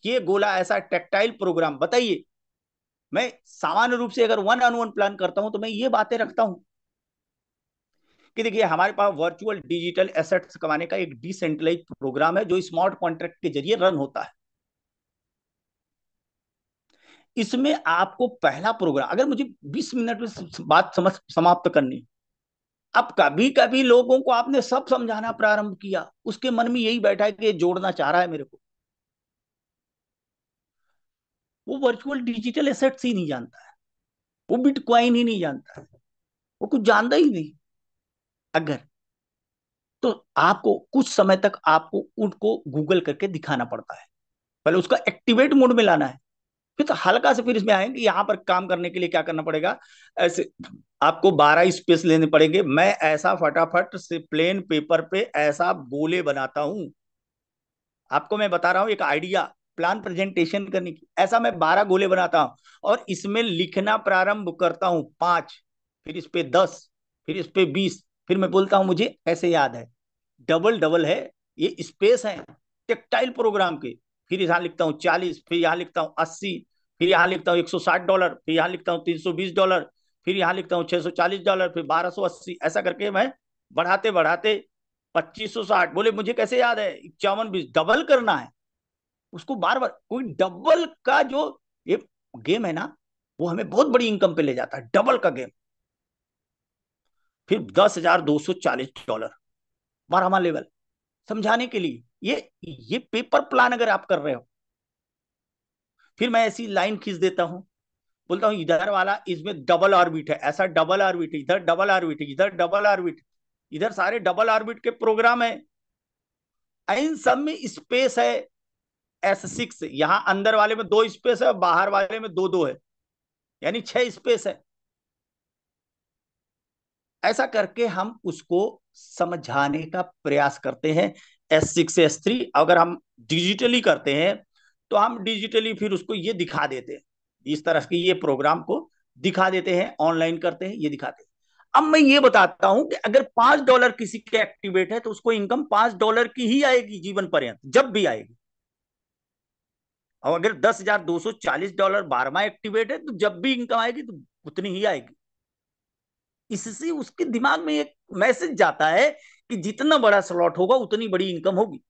ये गोला ऐसा टेक्टाइल प्रोग्राम बताइए। मैं सामान्य रूप से अगर वन ऑन वन प्लान करता हूं, तो मैं ये बातें रखता हूं कि देखिए, हमारे पास वर्चुअल डिजिटल एसेट्स कमाने का एक डिसेंट्रलाइज प्रोग्राम है, जो स्मार्ट कॉन्ट्रैक्ट के जरिए रन होता है। इसमें आपको पहला प्रोग्राम, अगर मुझे 20 मिनट में बात समझ समाप्त करनी, अब कभी कभी लोगों को आपने सब समझाना प्रारंभ किया, उसके मन में यही बैठा है कि ये जोड़ना चाह रहा है मेरे को। वो वर्चुअल डिजिटल एसेट्स ही नहीं जानता है, वो बिटकॉइन ही नहीं जानता है, वो कुछ जानता ही नहीं। अगर तो आपको कुछ समय तक आपको उनको गूगल करके दिखाना पड़ता है, पहले उसका एक्टिवेट मोड में लाना है, फिर तो हल्का से फिर इसमें आएंगे। यहाँ पर काम करने के लिए क्या करना पड़ेगा, ऐसे आपको 12 स्पेस लेने पड़ेंगे। मैं ऐसा फटाफट से प्लेन पेपर पे ऐसा गोले बनाता हूं, आपको मैं बता रहा हूं एक आइडिया प्लान प्रेजेंटेशन करने की। ऐसा मैं 12 गोले बनाता हूं, और इसमें लिखना प्रारंभ करता हूं 5, फिर इस पे 10, फिर इस पे 20, फिर मैं बोलता हूं मुझे कैसे याद है, डबल डबल है, ये स्पेस है टेक्टाइल प्रोग्राम के। फिर यहाँ लिखता हूँ 40, फिर यहाँ लिखता हूँ 80, फिर यहाँ लिखता हूँ $160, फिर यहाँ लिखता हूँ $320, फिर यहाँ लिखता हूँ $640, फिर 1280, ऐसा करके मैं बढ़ाते बढ़ाते 2560। बोले मुझे कैसे याद है, 51 20 डबल करना है उसको बार बार। कोई डबल का जो ये गेम है ना, वो हमें बहुत बड़ी इनकम पे ले जाता है, डबल का गेम। फिर $10,240 12वां लेवल, समझाने के लिए। ये पेपर प्लान अगर आप कर रहे हो, फिर मैं ऐसी लाइन खींच देता हूं, बोलता हूं इधर वाला इसमें डबल ऑर्बिट है, ऐसा डबल ऑर्बिट, इधर डबल ऑर्बिट, इधर डबल ऑर्बिट, इधर सारे डबल ऑर्बिट के प्रोग्राम है। इन सब में स्पेस है S6। यहां अंदर वाले में 2 स्पेस है, बाहर वाले में दो दो है, यानी 6 स्पेस है। ऐसा करके हम उसको समझाने का प्रयास करते हैं। S6 S3 अगर हम डिजिटली करते हैं, तो हम डिजिटली फिर उसको ये दिखा देते हैं, इस तरह के ये प्रोग्राम को दिखा देते हैं, ऑनलाइन करते हैं, ये दिखाते हैं। अब मैं ये बताता हूं कि अगर $5 किसी के एक्टिवेट है, तो उसको इनकम $5 की ही आएगी जीवन पर्यंत, जब भी आएगी। और अगर $10,240 12वां एक्टिवेट है, तो जब भी इनकम आएगी तो उतनी ही आएगी। इससे उसके दिमाग में एक मैसेज जाता है कि जितना बड़ा स्लॉट होगा उतनी बड़ी इनकम होगी।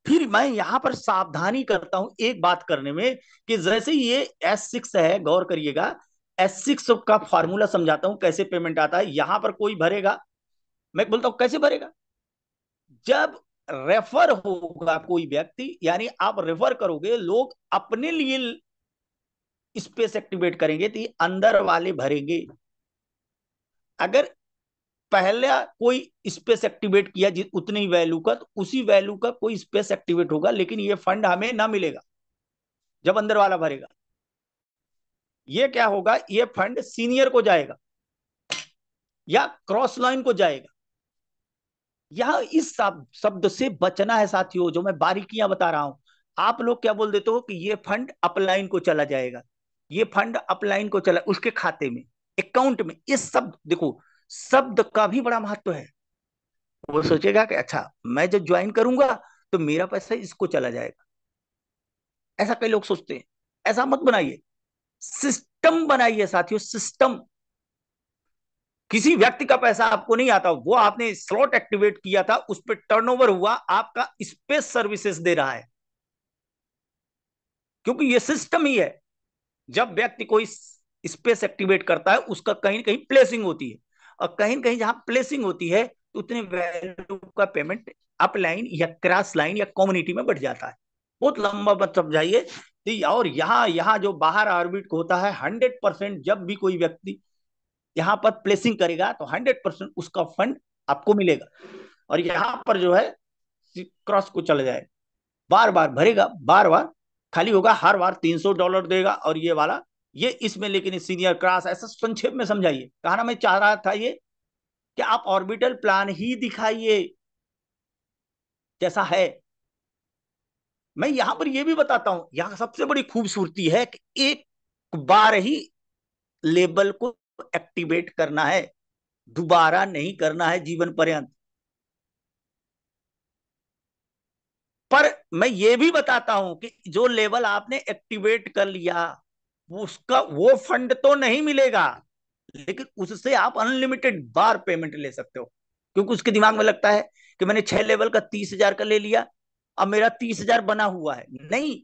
फिर मैं यहां पर सावधानी करता हूं एक बात करने में, कि जैसे ये S6 है, गौर करिएगा, S6 का फॉर्मूला समझाता हूं कैसे पेमेंट आता है। यहां पर कोई भरेगा, मैं बोलता हूं कैसे भरेगा, जब रेफर होगा कोई व्यक्ति, यानी आप रेफर करोगे, लोग अपने लिए स्पेस एक्टिवेट करेंगे, तो अंदर वाले भरेंगे। अगर पहला कोई स्पेस एक्टिवेट किया जिस उतनी वैल्यू का, तो उसी वैल्यू का कोई स्पेस एक्टिवेट होगा, लेकिन ये फंड हमें ना मिलेगा जब अंदर वाला भरेगा। ये क्या होगा, ये फंड सीनियर को जाएगा या क्रॉस लाइन को जाएगा। यह इस शब्द से बचना है साथियों, जो मैं बारीकियां बता रहा हूं। आप लोग क्या बोल देते हो कि ये फंड अपलाइन को चला जाएगा, ये फंड अपलाइन को चला उसके खाते में, अकाउंट में। इस शब्द देखो, शब्द का भी बड़ा महत्व है। वो सोचेगा कि अच्छा मैं जब ज्वाइन करूंगा तो मेरा पैसा इसको चला जाएगा। ऐसा कई लोग सोचते हैं। ऐसा मत बनाइए, सिस्टम बनाइए साथियों, सिस्टम। किसी व्यक्ति का पैसा आपको नहीं आता, वो आपने स्लॉट एक्टिवेट किया था, उस पर टर्नओवर हुआ, आपका स्पेस सर्विसेज दे रहा है, क्योंकि ये सिस्टम ही है। जब व्यक्ति कोई स्पेस एक्टिवेट करता है, उसका कहीं ना कहीं प्लेसिंग होती है, और कहीं ना कहीं जहां प्लेसिंग होती है तो उतने वैल्यू का पेमेंट अप लाइन या क्रॉस लाइन या कम्युनिटी में बढ़ जाता है। बहुत लंबा मत समझाइए। और यहाँ यहाँ जो बाहर ऑर्बिट होता है, 100% जब भी कोई व्यक्ति यहाँ पर प्लेसिंग करेगा तो 100% उसका फंड आपको मिलेगा। और यहाँ पर जो है क्रॉस को चला जाएगा, बार बार भरेगा, बार बार खाली होगा, हर बार $300 देगा। और ये वाला ये इसमें, लेकिन सीनियर क्रॉस ऐसा संक्षेप में समझाइए। कहना मैं चाह रहा था ये कि आप ऑर्बिटल प्लान ही दिखाइए जैसा है। मैं यहां पर यह भी बताता हूं, यहां सबसे बड़ी खूबसूरती है कि एक बार ही लेबल को एक्टिवेट करना है, दोबारा नहीं करना है जीवन पर्यंत। पर मैं ये भी बताता हूं कि जो लेवल आपने एक्टिवेट कर लिया, उसका वो फंड तो नहीं मिलेगा, लेकिन उससे आप अनलिमिटेड बार पेमेंट ले सकते हो। क्योंकि उसके दिमाग में लगता है कि मैंने 6 लेवल का 30,000 का ले लिया, अब मेरा 30,000 बना हुआ है। नहीं,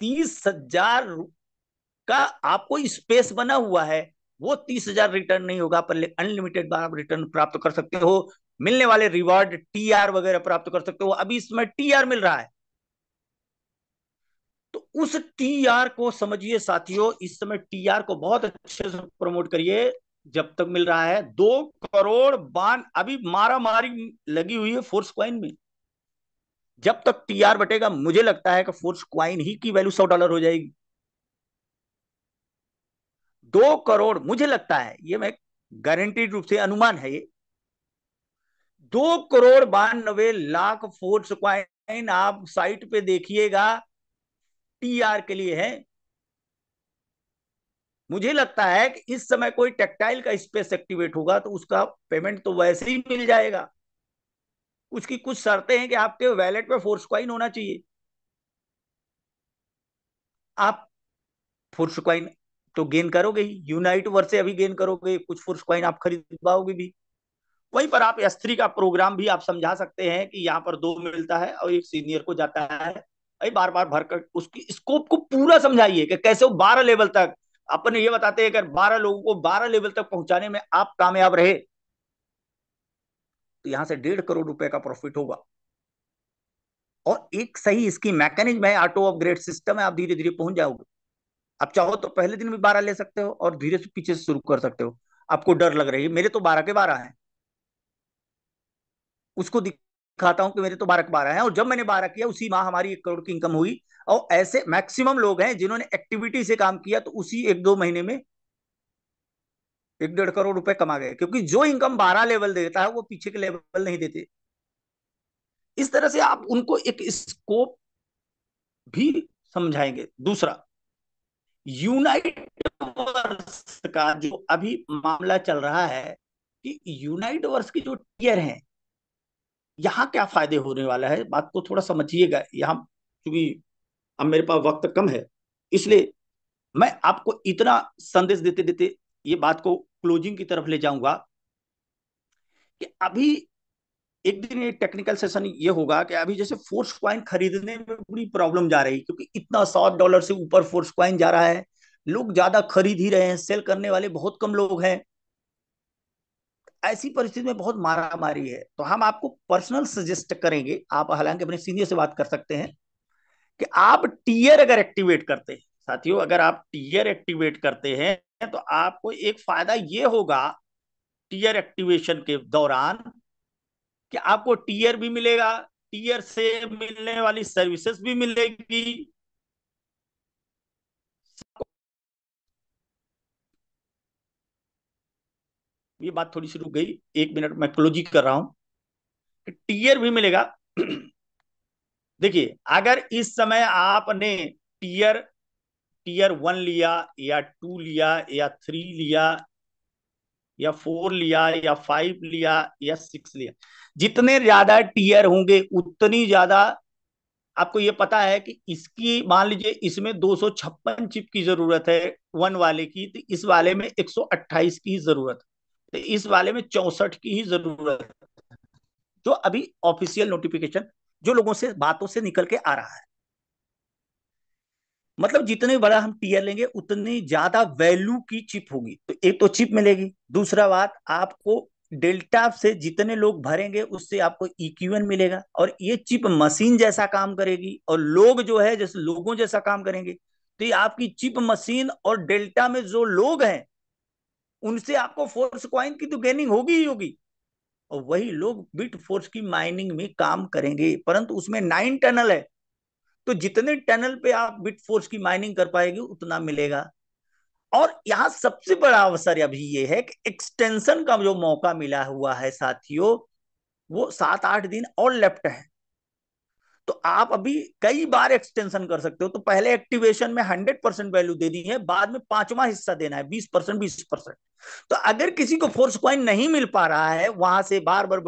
30,000 का आपको स्पेस बना हुआ है, वो 30,000 रिटर्न नहीं होगा, पर अनलिमिटेड बार आप रिटर्न प्राप्त कर सकते हो। मिलने वाले रिवार्ड टीआर वगैरह प्राप्त कर सकते हो। अभी इसमें टीआर मिल रहा है, तो उस टीआर को समझिए साथियों, इस समय टीआर को बहुत अच्छे से प्रमोट करिए। जब तक मिल रहा है 2 करोड़ बान अभी मारा मारी लगी हुई है फोर्स क्वाइन में। जब तक टीआर बटेगा, मुझे लगता है कि फोर्स क्वाइन ही की वैल्यू $100 हो जाएगी। 2 करोड़, मुझे लगता है, ये मैं गारंटीड रूप से अनुमान है ये, 2 करोड़ 92 लाख फोर्स क्वाइन आप साइट पे देखिएगा टीआर के लिए है। मुझे लगता है कि इस समय कोई टेक्टाइल का स्पेस एक्टिवेट होगा तो उसका पेमेंट तो वैसे ही मिल जाएगा। उसकी कुछ शर्तें हैं कि आपके वैलेट में फोर्स क्वाइन होना चाहिए। आप फोर्स क्वाइन तो गेन करोगे ही, यूनाइट वर्स से अभी गेन करोगे, कुछ फोर्स क्वाइन आप खरीद पाओगे भी। वहीं पर आप S3 का प्रोग्राम भी आप समझा सकते हैं कि यहाँ पर 2 मिलता है और एक सीनियर को जाता है। भाई बार बार भरकर उसकी स्कोप को पूरा समझाइए कि कैसे वो 12 लेवल तक, अपन ये बताते हैं अगर 12 लोगों को 12 लेवल तक पहुंचाने में आप कामयाब रहे तो यहां से ₹1.5 करोड़ का प्रॉफिट होगा। और एक सही इसकी मैकेनिज्म है, ऑटो अपग्रेड सिस्टम है, आप धीरे धीरे पहुंच जाओगे। आप चाहो तो पहले दिन भी 12 ले सकते हो और धीरे से पीछे से शुरू कर सकते हो। आपको डर लग रही है, मेरे तो 12 के 12 हैं, उसको दिखाता हूं कि मेरे तो 12 के 12 हैं, और जब मैंने 12 किया उसी माह हमारी 1 करोड़ की इनकम हुई। और ऐसे मैक्सिमम लोग हैं जिन्होंने एक्टिविटी से काम किया तो उसी 1-2 महीने में 1-1.5 करोड़ कमा गए, क्योंकि जो इनकम 12 लेवल देता है वो पीछे के लेवल नहीं देते। इस तरह से आप उनको एक स्कोप भी समझाएंगे। दूसरा, यूनाइट वर्स का जो अभी मामला चल रहा है कि यूनाइट वर्स की जो टीयर है, यहाँ क्या फायदे होने वाला है, बात को थोड़ा समझिएगा। यहाँ क्योंकि अब मेरे पास वक्त कम है, इसलिए मैं आपको इतना संदेश देते देते ये बात को क्लोजिंग की तरफ ले जाऊंगा कि अभी एक दिन ये टेक्निकल सेशन ये होगा कि अभी जैसे फोर्स क्वाइन खरीदने में बड़ी प्रॉब्लम जा रही, क्योंकि इतना $100 से ऊपर फोर्स क्वाइन जा रहा है। लोग ज्यादा खरीद ही रहे हैं, सेल करने वाले बहुत कम लोग हैं। ऐसी परिस्थिति में बहुत मारा मारी है, तो हम आपको पर्सनल सजेस्ट करेंगे, आप हालांकि अपने सीनियर से बात कर सकते हैं, कि आप टीयर अगर एक्टिवेट करते हैं साथियों, अगर आप टीयर एक्टिवेट करते हैं तो आपको एक फायदा ये होगा टीयर एक्टिवेशन के दौरान कि आपको टीयर भी मिलेगा, टीयर से मिलने वाली सर्विसेज भी मिलेगी। ये बात थोड़ी सी रुक गई, 1 मिनट मैं क्लोज ही कर रहा हूं। टीयर भी मिलेगा। देखिए, अगर इस समय आपने टीयर टीयर 1 लिया या 2 लिया या 3 लिया या 4 लिया या 5 लिया या 6 लिया, जितने ज्यादा टीयर होंगे उतनी ज्यादा आपको ये पता है कि इसकी मान लीजिए इसमें 256 चिप की जरूरत है 1 वाले की, तो इस वाले में 128 की ही जरूरत है, तो इस वाले में 64 की ही जरूरत है। जो अभी ऑफिशियल नोटिफिकेशन जो लोगों से बातों से निकल के आ रहा है, मतलब जितने बड़ा हम टीयर लेंगे उतनी ज्यादा वैल्यू की चिप होगी। तो एक तो चिप मिलेगी, दूसरा बात आपको डेल्टा से जितने लोग भरेंगे उससे आपको इक्यूएन मिलेगा, और ये चिप मशीन जैसा काम करेगी और लोग जो है जैसे लोगों जैसा काम करेंगे। तो ये आपकी चिप मशीन और डेल्टा में जो लोग हैं उनसे आपको फोर्स क्वाइन की तो गेनिंग होगी ही होगी, और वही लोग बिट फोर्स की माइनिंग में काम करेंगे, परंतु उसमें 9 टनल है। तो जितने टनल पे आप बिट फोर्स की माइनिंग कर पाएंगे उतना मिलेगा। और यहाँ सबसे बड़ा अवसर अभी ये है कि एक्सटेंशन का जो मौका मिला हुआ है साथियों, वो 7-8 दिन और लेफ्ट है। तो आप अभी कई बार एक्सटेंशन कर सकते हो। तो पहले एक्टिवेशन में 100% वैल्यू दे दी है, बाद में पांचवा हिस्सा देना है 20%, 20%। तो अगर किसी को फोर्स कॉइन नहीं मिल पा रहा है, वहां से बार बार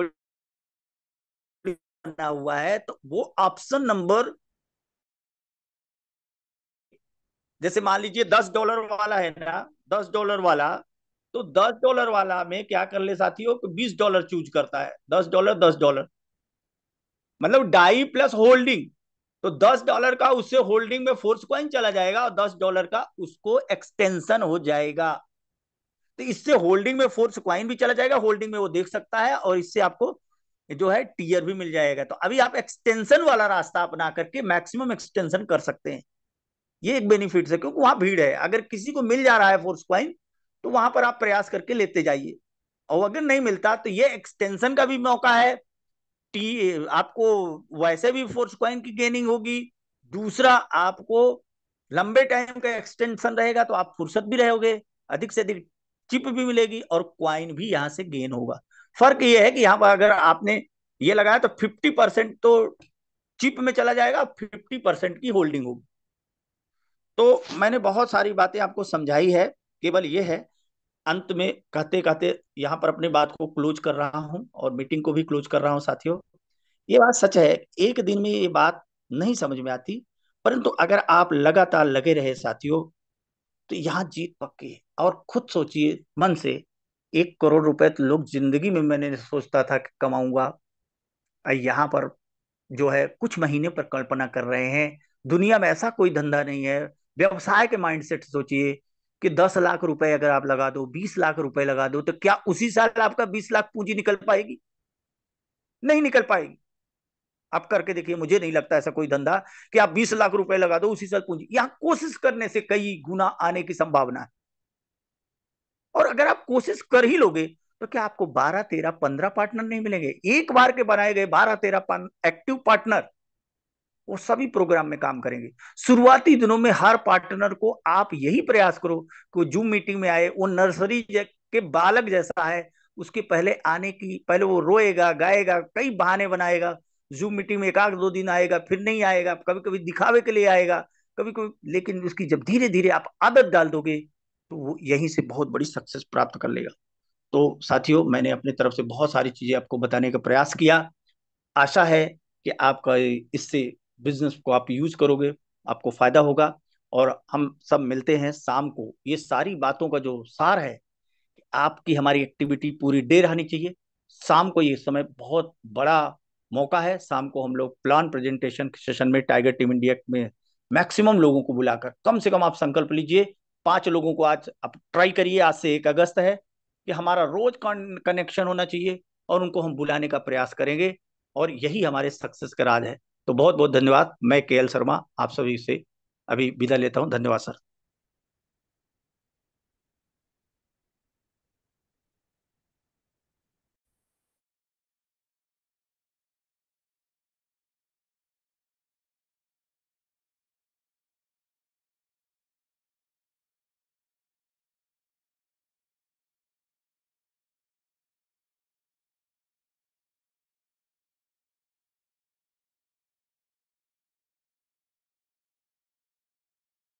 बना हुआ है, तो वो ऑप्शन नंबर, जैसे मान लीजिए $10 वाला है ना, $10 वाला, तो $10 वाला में क्या कर ले साथियों, $20 चूज करता है, $10, $10, मतलब डाई प्लस होल्डिंग। तो $10 का उससे होल्डिंग में फोर्स कॉइन चला जाएगा और $10 का उसको एक्सटेंशन हो जाएगा। तो इससे होल्डिंग में फोर्स क्वाइन भी चला जाएगा, होल्डिंग में वो देख सकता है, और इससे आपको जो है टीयर भी मिल जाएगा। तो अभी आप एक्सटेंशन वाला रास्ता अपना करके मैक्सिमम एक्सटेंशन कर सकते हैं। ये एक बेनिफिट है, क्योंकि वहां भीड़ है। अगर किसी को मिल जा रहा है फोर्स क्वाइन तो वहां पर आप प्रयास करके लेते जाइए, और अगर नहीं मिलता तो ये एक्सटेंशन का भी मौका है। आपको वैसे भी फोर्स क्वाइन की गेनिंग होगी, दूसरा आपको लंबे टाइम का एक्सटेंशन रहेगा तो आप फुर्सत भी रहोगे, अधिक से अधिक चिप भी मिलेगी और क्वाइन भी यहां से गेन होगा। फर्क ये है कि यहाँ पर अगर आपने ये लगाया तो 50% तो चिप में चला जाएगा, 50% की होल्डिंग होगी। तो मैंने बहुत सारी बातें आपको समझाई है, केवल ये है अंत में कहते कहते यहाँ पर अपनी बात को क्लोज कर रहा हूँ और मीटिंग को भी क्लोज कर रहा हूँ साथियों। ये बात सच है, एक दिन में ये बात नहीं समझ में आती, परंतु अगर आप लगातार लगे रहे साथियों तो यहाँ जीत पक्की है। और खुद सोचिए मन से, 1 करोड़ रुपए तो लोग जिंदगी में मैंने सोचता था कि कमाऊंगा, यहाँ पर जो है कुछ महीने पर कल्पना कर रहे हैं। दुनिया में ऐसा कोई धंधा नहीं है। व्यवसाय के माइंडसेट सोचिए कि 10 लाख रुपए अगर आप लगा दो, 20 लाख रुपए लगा दो, तो क्या उसी साल आपका 20 लाख पूंजी निकल पाएगी? नहीं निकल पाएगी। आप करके देखिए, मुझे नहीं लगता ऐसा कोई धंधा कि आप 20 लाख रुपए लगा दो उसी साल पूंजी, यहाँ कोशिश करने से कई गुना आने की संभावना है। और अगर आप कोशिश कर ही लोगे तो क्या आपको 12, 13, 15 पार्टनर नहीं मिलेंगे? एक बार के बनाए गए 12, 13 एक्टिव पार्टनर वो सभी प्रोग्राम में काम करेंगे। शुरुआती दिनों में हर पार्टनर को आप यही प्रयास करो कि वो जूम मीटिंग में आए, वो नर्सरी के बालक जैसा है। उसके पहले आने की, पहले वो रोएगा, गाएगा, कई बहाने बनाएगा, जूम मीटिंग में 1 आध 2 दिन आएगा, फिर नहीं आएगा, कभी कभी दिखावे के लिए आएगा, कभी कभी। लेकिन उसकी जब धीरे धीरे आप आदत डाल दोगे तो वो यहीं से बहुत बड़ी सक्सेस प्राप्त कर लेगा। तो साथियों, मैंने अपनी तरफ से बहुत सारी चीजें आपको बताने का प्रयास किया। आशा है कि आपका इससे बिजनेस को आप यूज करोगे, आपको फायदा होगा। और हम सब मिलते हैं शाम को। ये सारी बातों का जो सार है कि आपकी हमारी एक्टिविटी पूरी डे रहनी चाहिए। शाम को ये समय बहुत बड़ा मौका है। शाम को हम लोग प्लान प्रेजेंटेशन सेशन में टाइगर टीम इंडिया में मैक्सिमम लोगों को बुलाकर, कम से कम आप संकल्प लीजिए 5 लोगों को आज आप ट्राई करिए। आज से 1 अगस्त है कि हमारा रोज कनेक्शन होना चाहिए, और उनको हम बुलाने का प्रयास करेंगे, और यही हमारे सक्सेस का राज है। तो बहुत बहुत धन्यवाद। मैं केएल शर्मा आप सभी से अभी विदा लेता हूं। धन्यवाद सर।